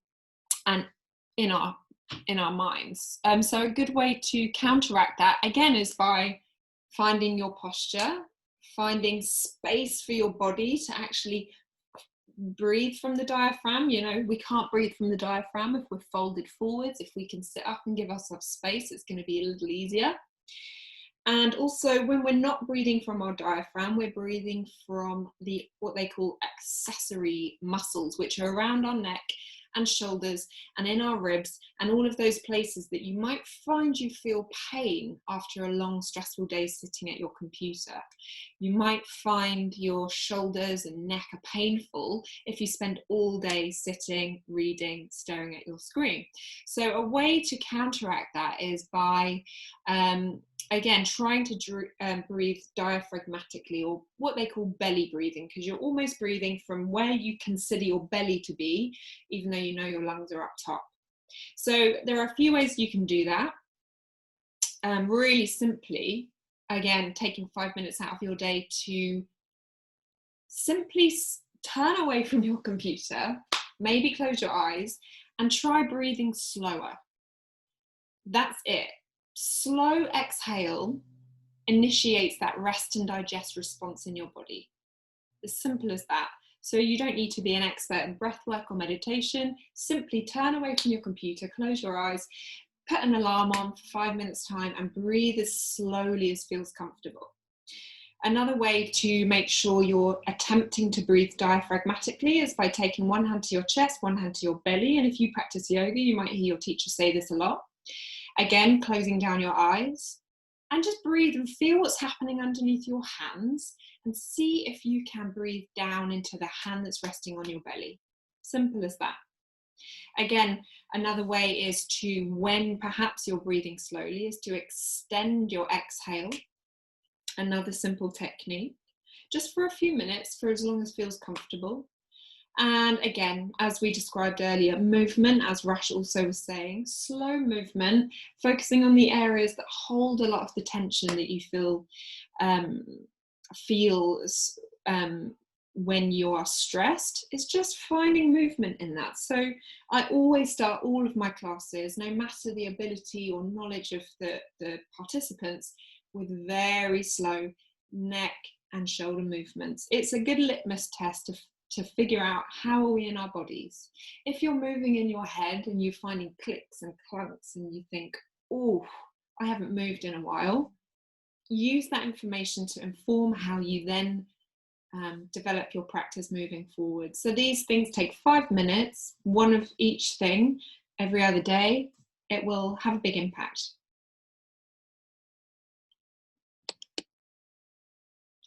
in our minds. So a good way to counteract that, again, is by finding your posture, finding space for your body to actually breathe from the diaphragm. You know, we can't breathe from the diaphragm if we're folded forwards. If we can sit up and give ourselves space, it's going to be a little easier. And also, when we're not breathing from our diaphragm, we're breathing from what they call accessory muscles, which are around our neck and shoulders and in our ribs, and all of those places that you might find you feel pain after a long stressful day sitting at your computer. You might find your shoulders and neck are painful if you spend all day sitting, reading, staring at your screen. So a way to counteract that is by again, trying to breathe diaphragmatically, or what they call belly breathing, because you're almost breathing from where you consider your belly to be, even though you know your lungs are up top. So there are a few ways you can do that. Really simply, again, taking 5 minutes out of your day to simply turn away from your computer, maybe close your eyes, and try breathing slower. That's it. Slow exhale initiates that rest and digest response in your body. As simple as that. So you don't need to be an expert in breath work or meditation. Simply turn away from your computer, close your eyes, put an alarm on for 5 minutes time, and breathe as slowly as feels comfortable. Another way to make sure you're attempting to breathe diaphragmatically is by taking one hand to your chest, one hand to your belly. And if you practice yoga, you might hear your teacher say this a lot. Again, closing down your eyes and just breathe and feel what's happening underneath your hands, and see if you can breathe down into the hand that's resting on your belly. Simple as that. Again, another way is to, when perhaps you're breathing slowly, is to extend your exhale. Another simple technique, just for a few minutes, for as long as feels comfortable. And again, as we described earlier, movement, as Rush also was saying, slow movement, focusing on the areas that hold a lot of the tension that you feel when you are stressed. It's just finding movement in that. So I always start all of my classes, no matter the ability or knowledge of the participants, with very slow neck and shoulder movements. It's a good litmus test to figure out how are we in our bodies. If you're moving in your head and you're finding clicks and clunks and you think, oh, I haven't moved in a while, use that information to inform how you then develop your practice moving forward. So these things take 5 minutes, one of each thing every other day. It will have a big impact.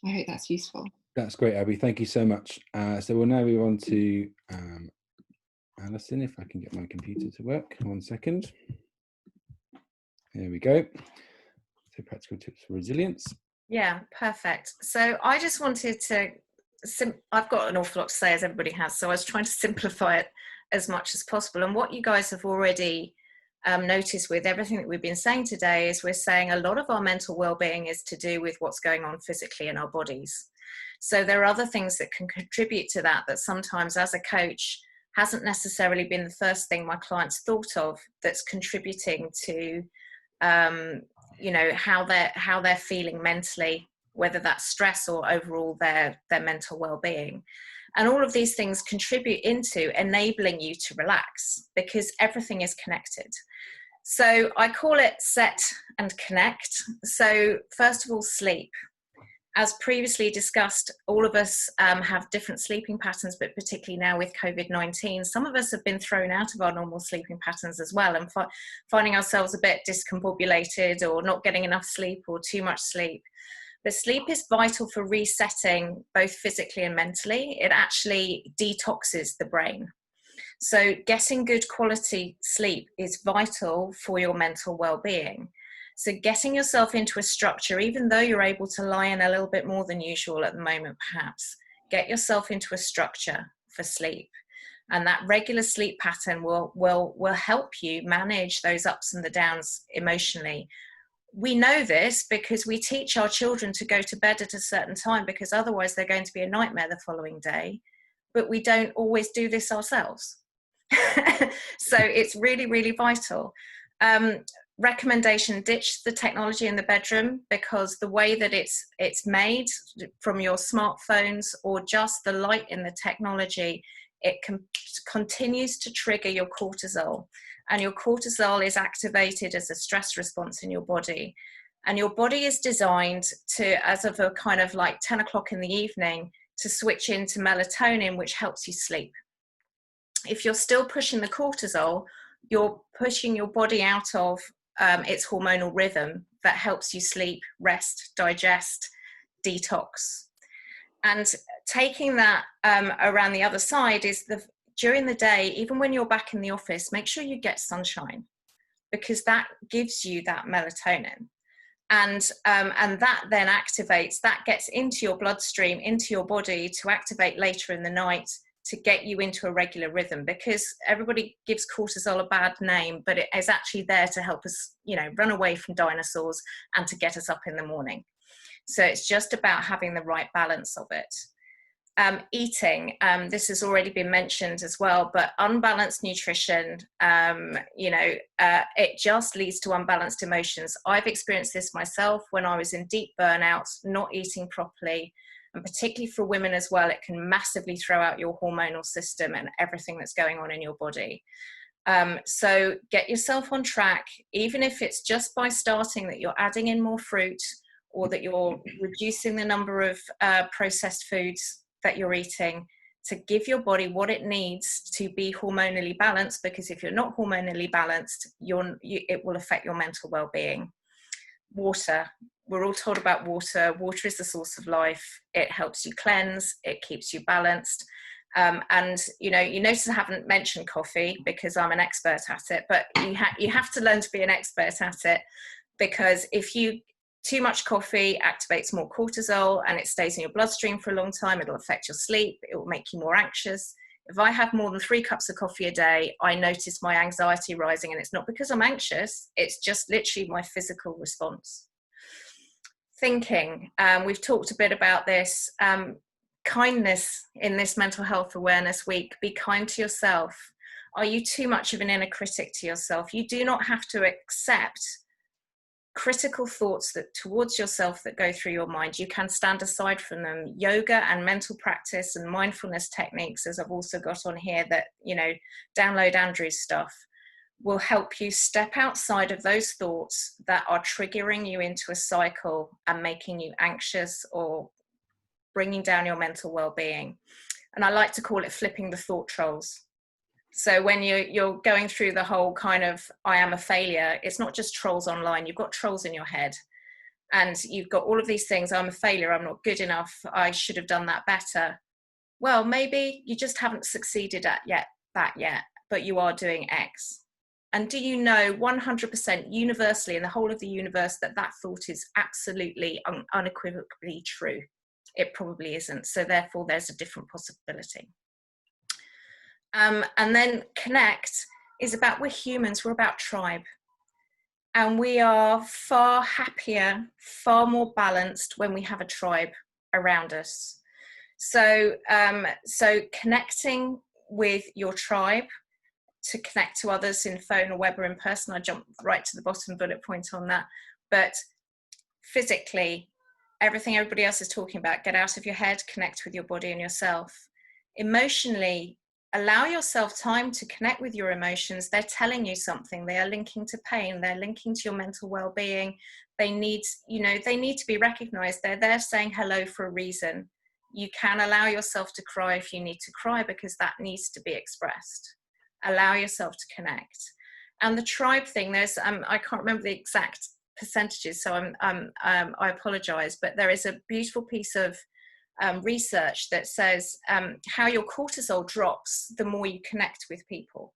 I hope that's useful. That's great, Abby. Thank you so much. So we'll now move on to Alison, if I can get my computer to work. 1 second. There we go. So practical tips for resilience. Yeah, perfect. So I just wanted to, I've got an awful lot to say, as everybody has, so I was trying to simplify it as much as possible. And what you guys have already noticed with everything that we've been saying today is we're saying a lot of our mental well-being is to do with what's going on physically in our bodies. So there are other things that can contribute to that sometimes as a coach hasn't necessarily been the first thing my clients thought of that's contributing to you know, how they're feeling mentally, whether that's stress or overall their mental well-being. And all of these things contribute into enabling you to relax, because everything is connected. So I call it set and connect. So first of all, sleep. As previously discussed, all of us have different sleeping patterns, but particularly now with COVID-19, some of us have been thrown out of our normal sleeping patterns as well, and finding ourselves a bit discombobulated or not getting enough sleep or too much sleep. But sleep is vital for resetting both physically and mentally. It actually detoxes the brain. So getting good quality sleep is vital for your mental well-being. So getting yourself into a structure, even though you're able to lie in a little bit more than usual at the moment, perhaps, get yourself into a structure for sleep. And that regular sleep pattern will help you manage those ups and the downs emotionally. We know this because we teach our children to go to bed at a certain time, because otherwise they're going to be a nightmare the following day. But we don't always do this ourselves. So it's really, really vital. Recommendation: ditch the technology in the bedroom, because the way that it's made from your smartphones or just the light in the technology, it continues to trigger your cortisol, and your cortisol is activated as a stress response in your body. And your body is designed to, as of a kind of like 10 o'clock in the evening, to switch into melatonin, which helps you sleep. If you're still pushing the cortisol, you're pushing your body out of its hormonal rhythm that helps you sleep, rest, digest, detox. And taking that around the other side is during the day, even when you're back in the office, make sure you get sunshine, because that gives you that melatonin. And that then activates, that gets into your bloodstream, into your body to activate later in the night, to get you into a regular rhythm, because everybody gives cortisol a bad name, but it is actually there to help us, you know, run away from dinosaurs and to get us up in the morning. So it's just about having the right balance of it. Eating, this has already been mentioned as well, but unbalanced nutrition, it just leads to unbalanced emotions. I've experienced this myself when I was in deep burnout, not eating properly. And particularly for women as well, it can massively throw out your hormonal system and everything that's going on in your body. So get yourself on track, even if it's just by starting that you're adding in more fruit, or that you're reducing the number of processed foods that you're eating, to give your body what it needs to be hormonally balanced, because if you're not hormonally balanced, it will affect your mental well-being. Water. We're all told about water. Water is the source of life. It helps you cleanse. It keeps you balanced. And you notice I haven't mentioned coffee because I'm an expert at it, but you have to learn to be an expert at it, because too much coffee activates more cortisol and it stays in your bloodstream for a long time. It'll affect your sleep. It will make you more anxious. If I have more than 3 cups of coffee a day, I notice my anxiety rising, and it's not because I'm anxious. It's just literally my physical response. Thinking. We've talked a bit about this. Kindness in this Mental Health Awareness Week. Be kind to yourself. Are you too much of an inner critic to yourself? You do not have to accept critical thoughts towards yourself that go through your mind. You can stand aside from them. Yoga and mental practice and mindfulness techniques, as I've also got on here, that, download Andrew's stuff, will help you step outside of those thoughts that are triggering you into a cycle and making you anxious or bringing down your mental well-being. And I like to call it flipping the thought trolls. So when you're going through the whole kind of I am a failure, it's not just trolls online. You've got trolls in your head, and you've got all of these things. I'm a failure. I'm not good enough. I should have done that better. Well, maybe you just haven't succeeded at that yet, but you are doing X. And do you know 100% universally in the whole of the universe that thought is absolutely unequivocally true? It probably isn't. So therefore, there's a different possibility. And then connect is about, we're humans, we're about tribe. And we are far happier, far more balanced when we have a tribe around us. So connecting with your tribe, to connect to others in phone or web or in person. I jumped right to the bottom bullet point on that. But physically, everything everybody else is talking about, get out of your head, connect with your body and yourself. Emotionally, allow yourself time to connect with your emotions. They're telling you something. They are linking to pain. They're linking to your mental well-being. They need to be recognized. They're there saying hello for a reason. You can allow yourself to cry if you need to cry, because that needs to be expressed. Allow yourself to connect. And the tribe thing, there's I can't remember the exact percentages, so I apologize, but there is a beautiful piece of research that says how your cortisol drops the more you connect with people.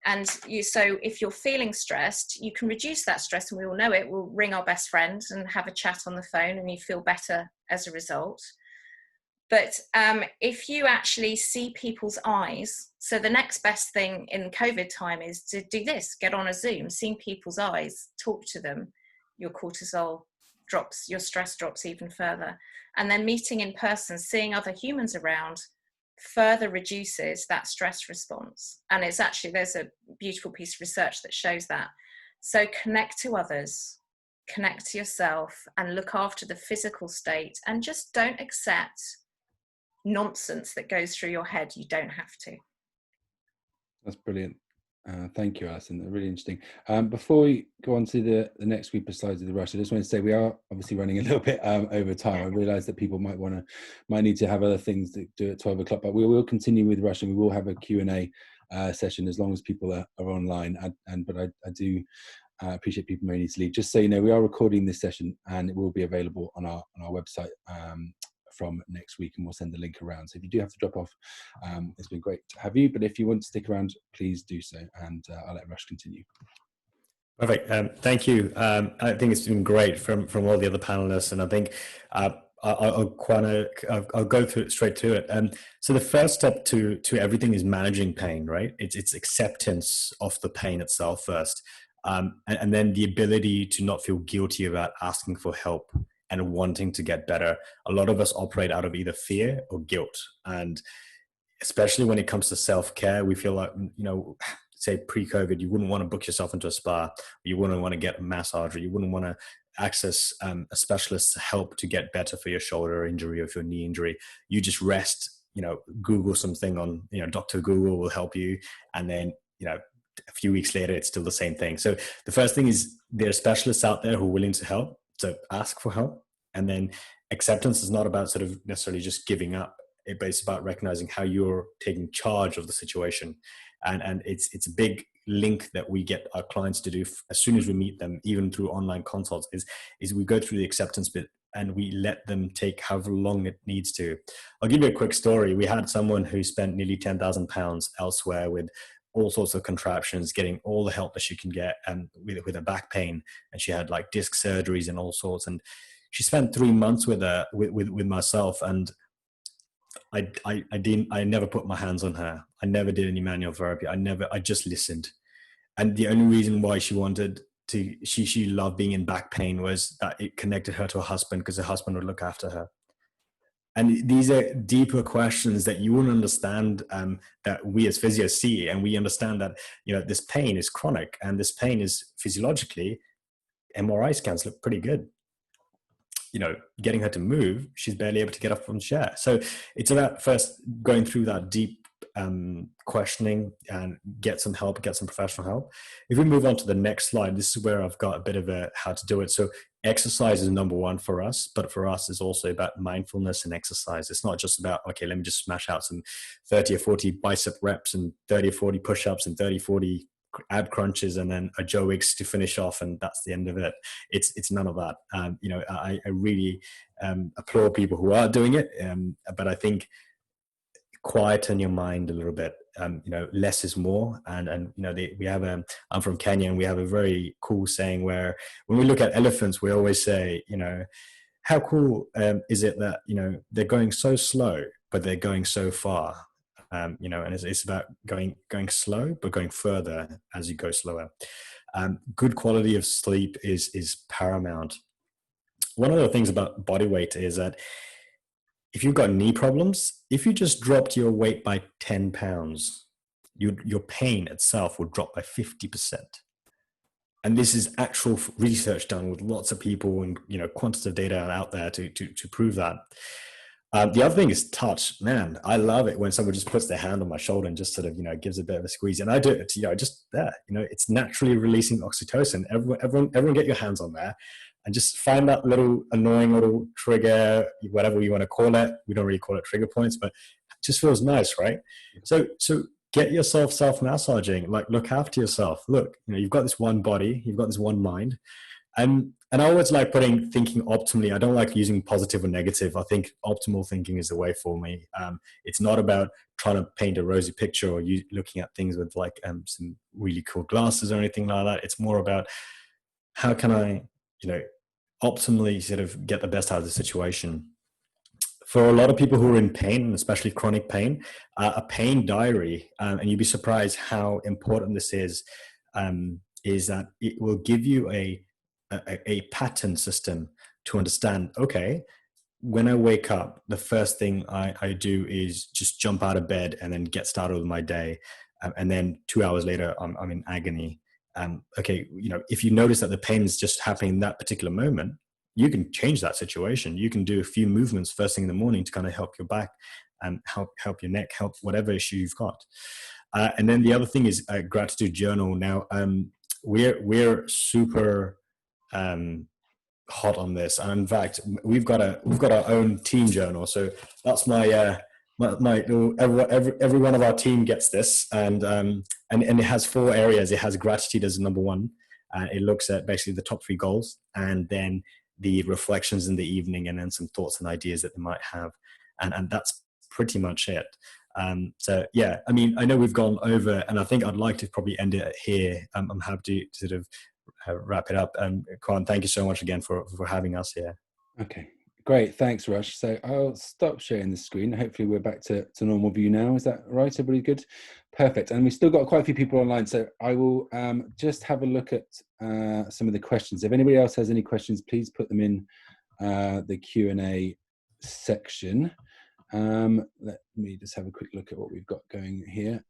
And so if you're feeling stressed, you can reduce that stress, and we all know it. We'll ring our best friend and have a chat on the phone, and you feel better as a result. But if you actually see people's eyes, so the next best thing in COVID time is to do this, get on a Zoom, seeing people's eyes, talk to them, your cortisol drops, your stress drops even further. And then meeting in person, seeing other humans around, further reduces that stress response. And it's actually, there's a beautiful piece of research that shows that. So connect to others, connect to yourself, and look after the physical state, and just don't accept nonsense that goes through your head. You don't have to. That's brilliant. Thank you, Alison. Really interesting. Before we go on to the next few slides of the rush, I just want to say we are obviously running a little bit over time. I realise that people might need to have other things to do at 12 o'clock, but we will continue with rush, and we will have a Q&A session as long as people are online. But I do appreciate people may need to leave. Just so you know, we are recording this session, and it will be available on our website from next week, and we'll send the link around. So if you do have to drop off, it's been great to have you, but if you want to stick around, please do so, and I'll let Rush continue. Perfect. Thank you. I think it's been great from all the other panelists, and I think I'll go straight to it. So the first step to everything is managing pain, right? It's acceptance of the pain itself first, and then the ability to not feel guilty about asking for help and wanting to get better. A lot of us operate out of either fear or guilt. And especially when it comes to self-care, we feel like, say pre-COVID, you wouldn't want to book yourself into a spa, or you wouldn't want to get a massage, or you wouldn't want to access a specialist's help to get better for your shoulder injury or for your knee injury. You just rest, Google something on, Dr. Google will help you. And then, a few weeks later, it's still the same thing. So the first thing is there are specialists out there who are willing to help. So ask for help. And then acceptance is not about sort of necessarily just giving up, but it's about recognizing how you're taking charge of the situation. And it's a big link that we get our clients to do as soon as we meet them, even through online consults, is we go through the acceptance bit and we let them take however long it needs to. I'll give you a quick story. We had someone who spent nearly £10,000 elsewhere with all sorts of contraptions, getting all the help that she can get, and with her back pain, and she had like disc surgeries and all sorts. And she spent 3 months with myself, and I never put my hands on her. I never did any manual therapy. I just listened. And the only reason why she wanted to, she loved being in back pain, was that it connected her to her husband, because her husband would look after her. And these are deeper questions that you wouldn't understand, that we as physios see. And we understand that, this pain is chronic, and this pain is physiologically, MRI scans look pretty good. Getting her to move, she's barely able to get up from the chair. So it's about first going through that deep questioning and get some help, get some professional help. If we move on to the next slide, this is where I've got a bit of a how to do it. So exercise is number one for us, but for us it's also about mindfulness and exercise. It's not just about, okay, let me just smash out some 30 or 40 bicep reps and 30 or 40 push-ups and 30, 40 ab crunches and then a Joe Wicks to finish off, and that's the end of it. It's none of that. I really applaud people who are doing it, but I think quieten your mind a little bit. Less is more, and we have I'm from Kenya, and we have a very cool saying where when we look at elephants, we always say, how cool is it that they're going so slow but they're going so far. And it's about going slow but going further as you go slower. Good quality of sleep is paramount. One of the things about body weight is that if you've got knee problems, if you just dropped your weight by 10 pounds, your pain itself would drop by 50%. And this is actual research done with lots of people, and quantitative data out there to prove that. The other thing is touch. Man, I love it when someone just puts their hand on my shoulder and just sort of gives a bit of a squeeze. And I do it, just there. It's naturally releasing oxytocin. Everyone get your hands on there. And just find that little annoying little trigger, whatever you want to call it. We don't really call it trigger points, but it just feels nice, right? So get yourself self-massaging, like look after yourself. Look, you've got this one body, you've got this one mind. And I always like thinking optimally. I don't like using positive or negative. I think optimal thinking is the way for me. It's not about trying to paint a rosy picture or you looking at things with some really cool glasses or anything like that. It's more about how can I, optimally sort of get the best out of the situation. For a lot of people who are in pain, especially chronic pain, a pain diary, and you'd be surprised how important this is that it will give you a pattern system to understand, okay, when I wake up, the first thing I do is just jump out of bed and then get started with my day. And then 2 hours later, I'm in agony. Okay, if you notice that the pain is just happening in that particular moment, you can change that situation. You can do a few movements first thing in the morning to kind of help your back and help your neck, help whatever issue you've got. And then the other thing is a gratitude journal. Now, we're super hot on this, and in fact, we've got our own team journal. So that's my every one of our team gets this, and it has 4 areas. It has gratitude as number one. It looks at basically the top 3 goals, and then the reflections in the evening, and then some thoughts and ideas that they might have, and that's pretty much it. So yeah, I mean, I know we've gone over, and I think I'd like to probably end it here. I'm happy to sort of wrap it up. And Kwan, thank you so much again for having us here. Okay. Great, thanks, Rush. So I'll stop sharing the screen. Hopefully we're back to normal view now. Is that right? Everybody good? Perfect. And we've still got quite a few people online. So I will just have a look at some of the questions. If anybody else has any questions, please put them in the Q&A section. Let me just have a quick look at what we've got going here.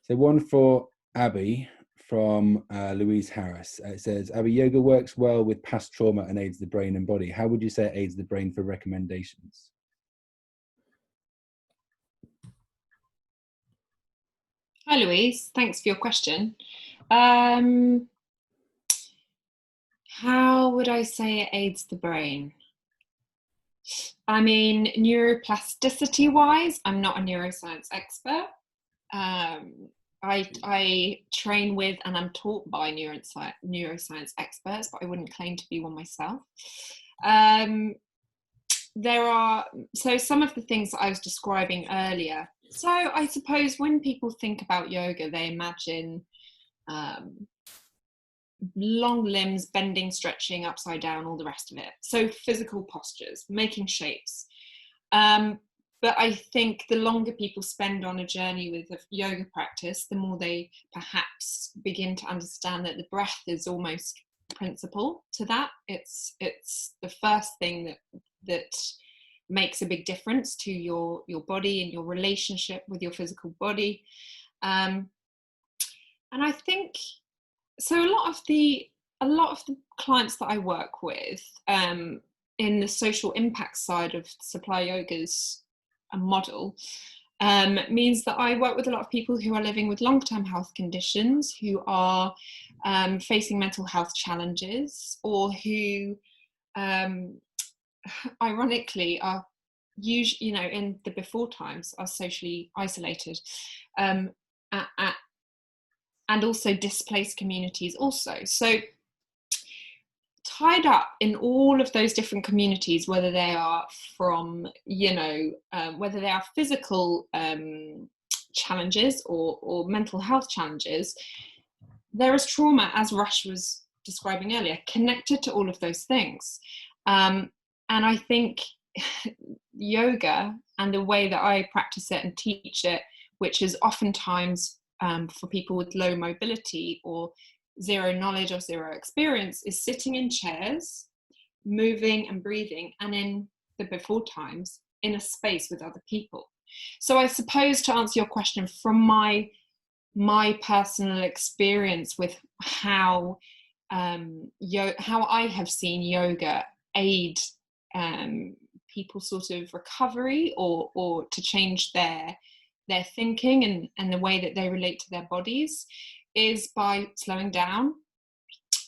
So one for Abby from Louise Harris. It says, Abby, yoga works well with past trauma and aids the brain and body. How would you say it aids the brain for recommendations? Hi, Louise. Thanks for your question. How would I say it aids the brain? I mean, neuroplasticity wise, I'm not a neuroscience expert. I train with and I'm taught by neuroscience experts, but I wouldn't claim to be one myself. There are, so some of the things that I was describing earlier. So I suppose when people think about yoga, they imagine long limbs, bending, stretching, upside down, all the rest of it. So physical postures, making shapes. But I think the longer people spend on a journey with a yoga practice, the more they perhaps begin to understand that the breath is almost principal to that. It's the first thing that makes a big difference to your body and your relationship with your physical body. And I think so. A lot of the clients that I work with in the social impact side of supply yoga's model means that I work with a lot of people who are living with long-term health conditions, who are facing mental health challenges, or who ironically are usually, in the before times, are socially isolated, and also displaced communities also. So tied up in all of those different communities, whether they are from, whether they are physical challenges or mental health challenges, there is trauma, as Rush was describing earlier, connected to all of those things. And I think yoga and the way that I practice it and teach it, which is oftentimes for people with low mobility or zero knowledge or zero experience, is sitting in chairs, moving and breathing, and in the before times, in a space with other people. So I suppose, to answer your question, from my personal experience with how I have seen yoga aid people's sort of recovery or to change their thinking and the way that they relate to their bodies, is by slowing down,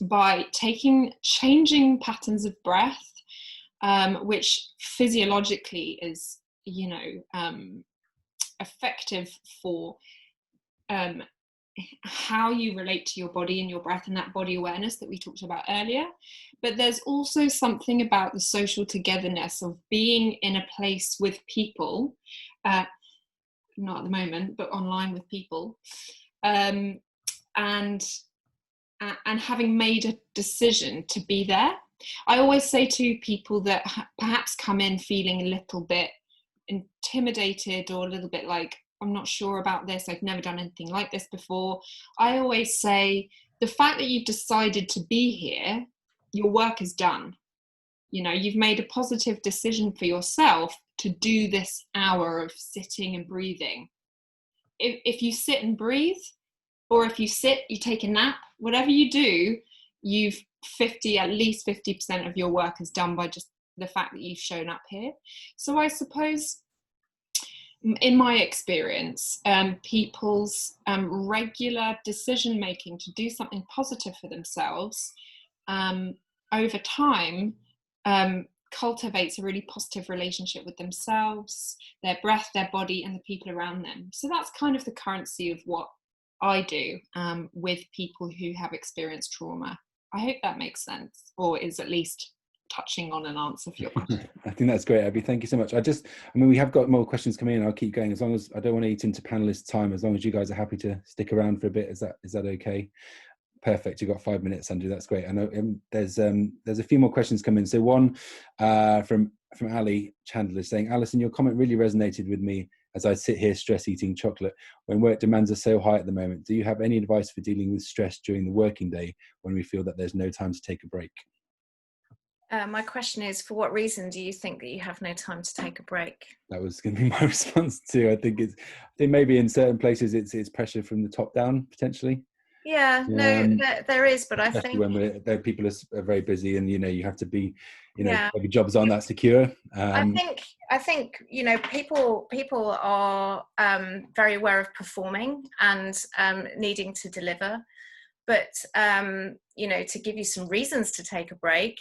by changing patterns of breath, which physiologically is, effective for how you relate to your body and your breath, and that body awareness that we talked about earlier. But there's also something about the social togetherness of being in a place with people, not at the moment, but online with people, and having made a decision to be there. I always say to people that perhaps come in feeling a little bit intimidated or a little bit like, I'm not sure about this, I've never done anything like this before. I always say, the fact that you've decided to be here, your work is done. You've made a positive decision for yourself to do this hour of sitting and breathing. If you sit and breathe, or if you sit, you take a nap, whatever you do, at least 50% of your work is done by just the fact that you've shown up here. So I suppose, in my experience, people's regular decision making to do something positive for themselves over time cultivates a really positive relationship with themselves, their breath, their body, and the people around them. So that's kind of the currency of what I do with people who have experienced trauma. I hope that makes sense, or is at least touching on an answer for your question. I think that's great, Abby. Thank you so much. We have got more questions coming in. I'll keep going, as long as I don't want to eat into panelists' time, as long as you guys are happy to stick around for a bit. Is that okay? Perfect. You've got 5 minutes, Andrew. That's great. I know there's a few more questions coming in. So one from Ali Chandler saying, Alison, your comment really resonated with me as I sit here stress eating chocolate when work demands are so high at the moment. Do you have any advice for dealing with stress during the working day when we feel that there's no time to take a break? My question is, for what reason do you think that you have no time to take a break? That was going to be my response too. I think maybe in certain places it's pressure from the top down, potentially. Yeah, no, there is, but I think when people are very busy, and you have to be, every jobs aren't that secure. I think people are very aware of performing and needing to deliver, But, you know, to give you some reasons to take a break,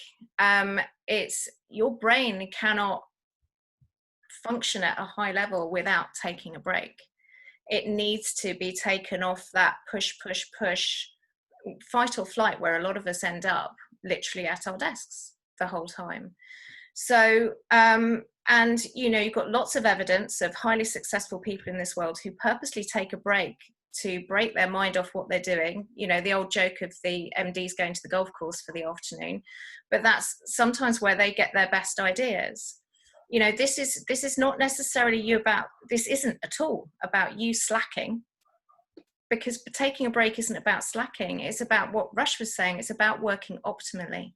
it's your brain cannot function at a high level without taking a break. It needs to be taken off that push, fight or flight, where a lot of us end up literally at our desks the whole time. So, and, you know, you've got lots of evidence of highly successful people in this world who purposely take a break to break their mind off what they're doing. You know, the old joke of the MDs going to the golf course for the afternoon, but that's sometimes where they get their best ideas. You know, this is not necessarily this isn't at all about you slacking, because taking a break isn't about slacking. It's about what Rush was saying. It's about working optimally.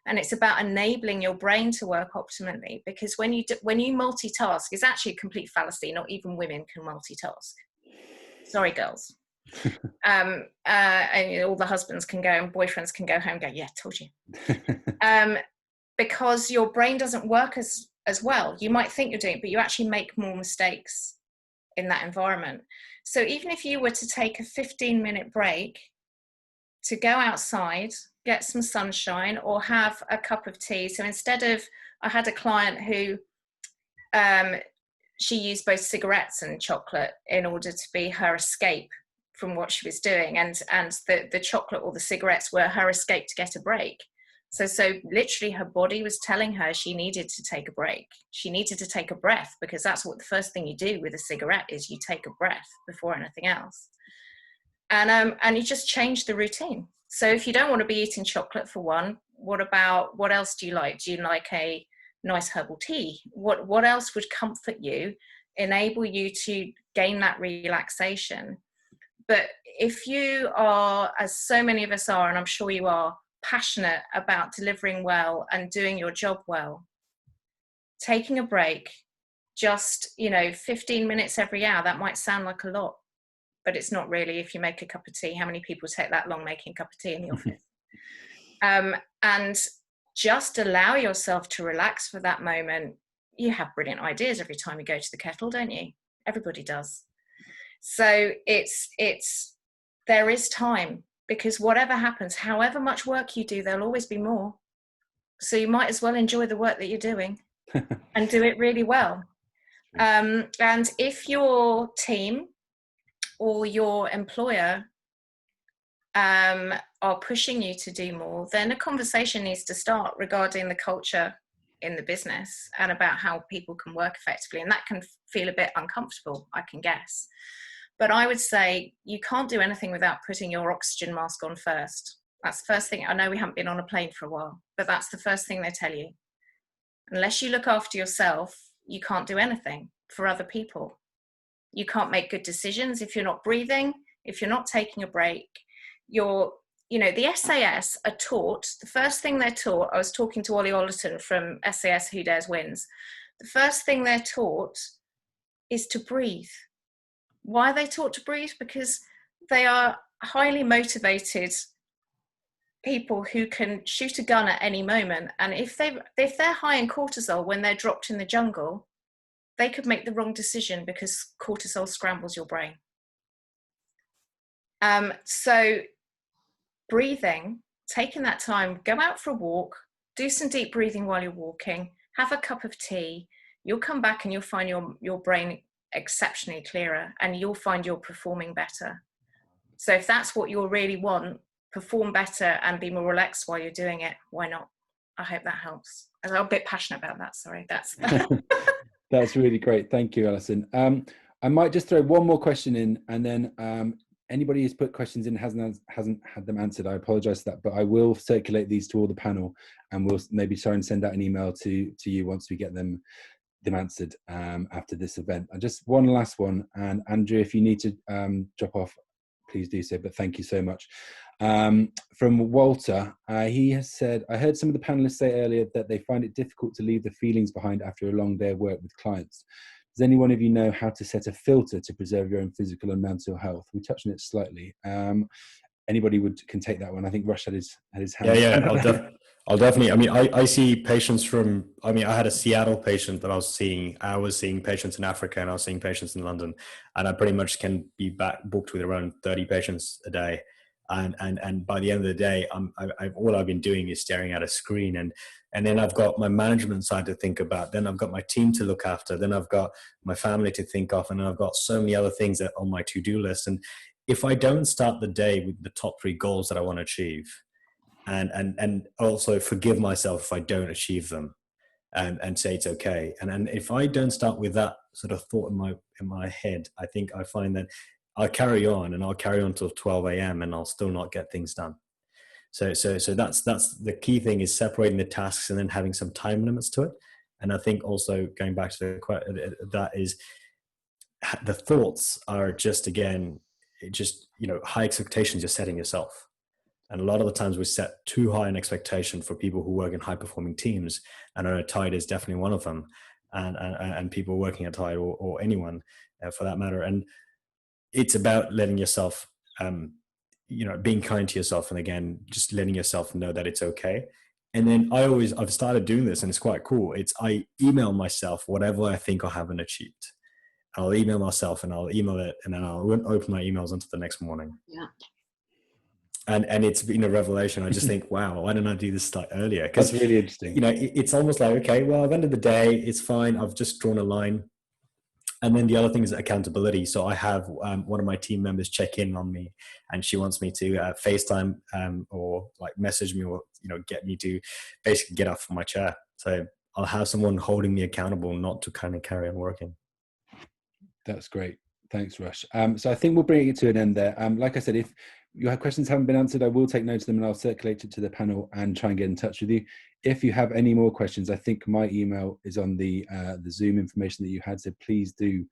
And it's about enabling your brain to work optimally, because when you multitask, it's actually a complete fallacy. Not even women can multitask. Sorry, girls. And all the husbands can go and boyfriends can go home and go, yeah, told you. Because your brain doesn't work as well. You might think you're doing it, but you actually make more mistakes in that environment. So even if you were to take a 15-minute break to go outside, get some sunshine, or have a cup of tea. So instead of, I had a client who she used both cigarettes and chocolate in order to be her escape from what she was doing, and the chocolate or the cigarettes were her escape to get a break. So literally her body was telling her she needed to take a break. She needed to take a breath, because that's what the first thing you do with a cigarette is you take a breath before anything else. And you just change the routine. So if you don't want to be eating chocolate for one, what else do you like? Do you like a nice herbal tea? What else would comfort you, enable you to gain that relaxation? But if you are, as so many of us are, and I'm sure you are, passionate about delivering well and doing your job well, taking a break, just, 15 minutes every hour, that might sound like a lot, but it's not really. If you make a cup of tea, how many people take that long making a cup of tea in the office? And just allow yourself to relax for that moment. You have brilliant ideas every time you go to the kettle, don't you? Everybody does. So there is time, because whatever happens, however much work you do, there'll always be more. So you might as well enjoy the work that you're doing and do it really well. And if your team or your employer are pushing you to do more, then a conversation needs to start regarding the culture in the business and about how people can work effectively. And that can feel a bit uncomfortable, I can guess. But I would say you can't do anything without putting your oxygen mask on first. That's the first thing. I know we haven't been on a plane for a while, but that's the first thing they tell you. Unless you look after yourself, you can't do anything for other people. You can't make good decisions if you're not breathing, if you're not taking a break. The SAS are taught, the first thing they're taught, I was talking to Ollie Ollerton from SAS Who Dares Wins, the first thing they're taught is to breathe. Why are they taught to breathe? Because they are highly motivated people who can shoot a gun at any moment. And if they're high in cortisol when they're dropped in the jungle, they could make the wrong decision because cortisol scrambles your brain. So breathing, taking that time, go out for a walk, do some deep breathing while you're walking, have a cup of tea, you'll come back and you'll find your brain exceptionally clearer, and you'll find you're performing better. So if that's what you really want, perform better and be more relaxed while you're doing it, why not? I hope that helps. I'm a bit passionate about that, sorry. That's really great. Thank you, Alison. I might just throw one more question in, and then anybody who's put questions in hasn't had them answered, I apologize for that, but I will circulate these to all the panel, and we'll maybe try and send out an email to you once we get them answered after this event. And just one last one, and Andrew, if you need to drop off, please do so, but thank you so much. From Walter, he has said, I heard some of the panelists say earlier that they find it difficult to leave the feelings behind after a long day of work with clients. Does any one of you know how to set a filter to preserve your own physical and mental health? We touched on it slightly. Anybody can take that one. I think Rush had his hand. Yeah, I'll definitely. I mean, I see patients I had a Seattle patient that I was seeing. I was seeing patients in Africa, and I was seeing patients in London, and I pretty much can be booked with around 30 patients a day. And by the end of the day, all I've been doing is staring at a screen. And then I've got my management side to think about. Then I've got my team to look after. Then I've got my family to think of. And I've got so many other things that on my to-do list. And if I don't start the day with the top 3 goals that I want to achieve, and also forgive myself if I don't achieve them, and say it's okay. And if I don't start with that sort of thought in my head, I think I find that I'll carry on till 12 a.m. and I'll still not get things done. So that's the key thing, is separating the tasks and then having some time limits to it. And I think also going back to that is the thoughts are just, again, high expectations you're setting yourself. And a lot of the times we set too high an expectation for people who work in high performing teams. And I know Tide is definitely one of them, and people working at Tide, or anyone for that matter. And it's about letting yourself, being kind to yourself, and again, just letting yourself know that it's okay. And then I've started doing this, and it's quite cool. I email myself whatever I think I haven't achieved. I'll email myself, and I'll email it, and then I won't open my emails until the next morning. Yeah. And it's been a revelation. I just think, wow, why didn't I do this earlier? That's really interesting. It's almost like, okay, well, at the end of the day, it's fine. I've just drawn a line. And then the other thing is accountability. So I have one of my team members check in on me, and she wants me to FaceTime or like message me, or get me to basically get up from my chair. So I'll have someone holding me accountable, not to kind of carry on working. That's great. Thanks, Rush. So I think we'll bring it to an end there. Like I said, if your questions haven't been answered, I will take note of them and I'll circulate it to the panel and try and get in touch with you. If you have any more questions, I think my email is on the Zoom information that you had. So please do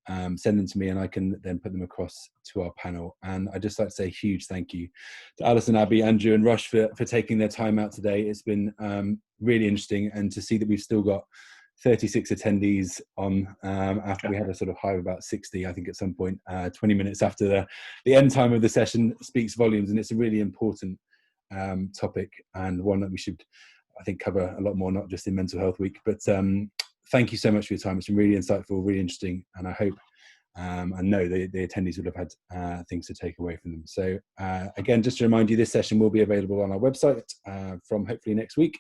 send them to me, and I can then put them across to our panel. And I'd just like to say a huge thank you to Alison, Abby, Andrew and Rush for taking their time out today. It's been really interesting, and to see that we've still got 36 attendees on after we had a sort of high of about 60, I think, at some point, 20 minutes after the end time of the session, speaks volumes. And it's a really important topic, and one that we should, I think, cover a lot more, not just in Mental Health Week. But thank you so much for your time. It's been really insightful, really interesting, and I hope I know the attendees would have had things to take away from them. So again, just to remind you, this session will be available on our website from hopefully next week,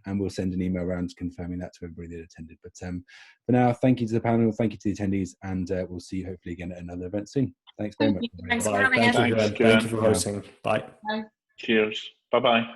and we'll send an email around confirming that to everybody that attended. But for now, thank you to the panel, thank you to the attendees, and we'll see you hopefully again at another event soon. Thanks very much. Thanks for Bye. having us. Thank you for hosting. Bye. Bye. Cheers. Bye-bye.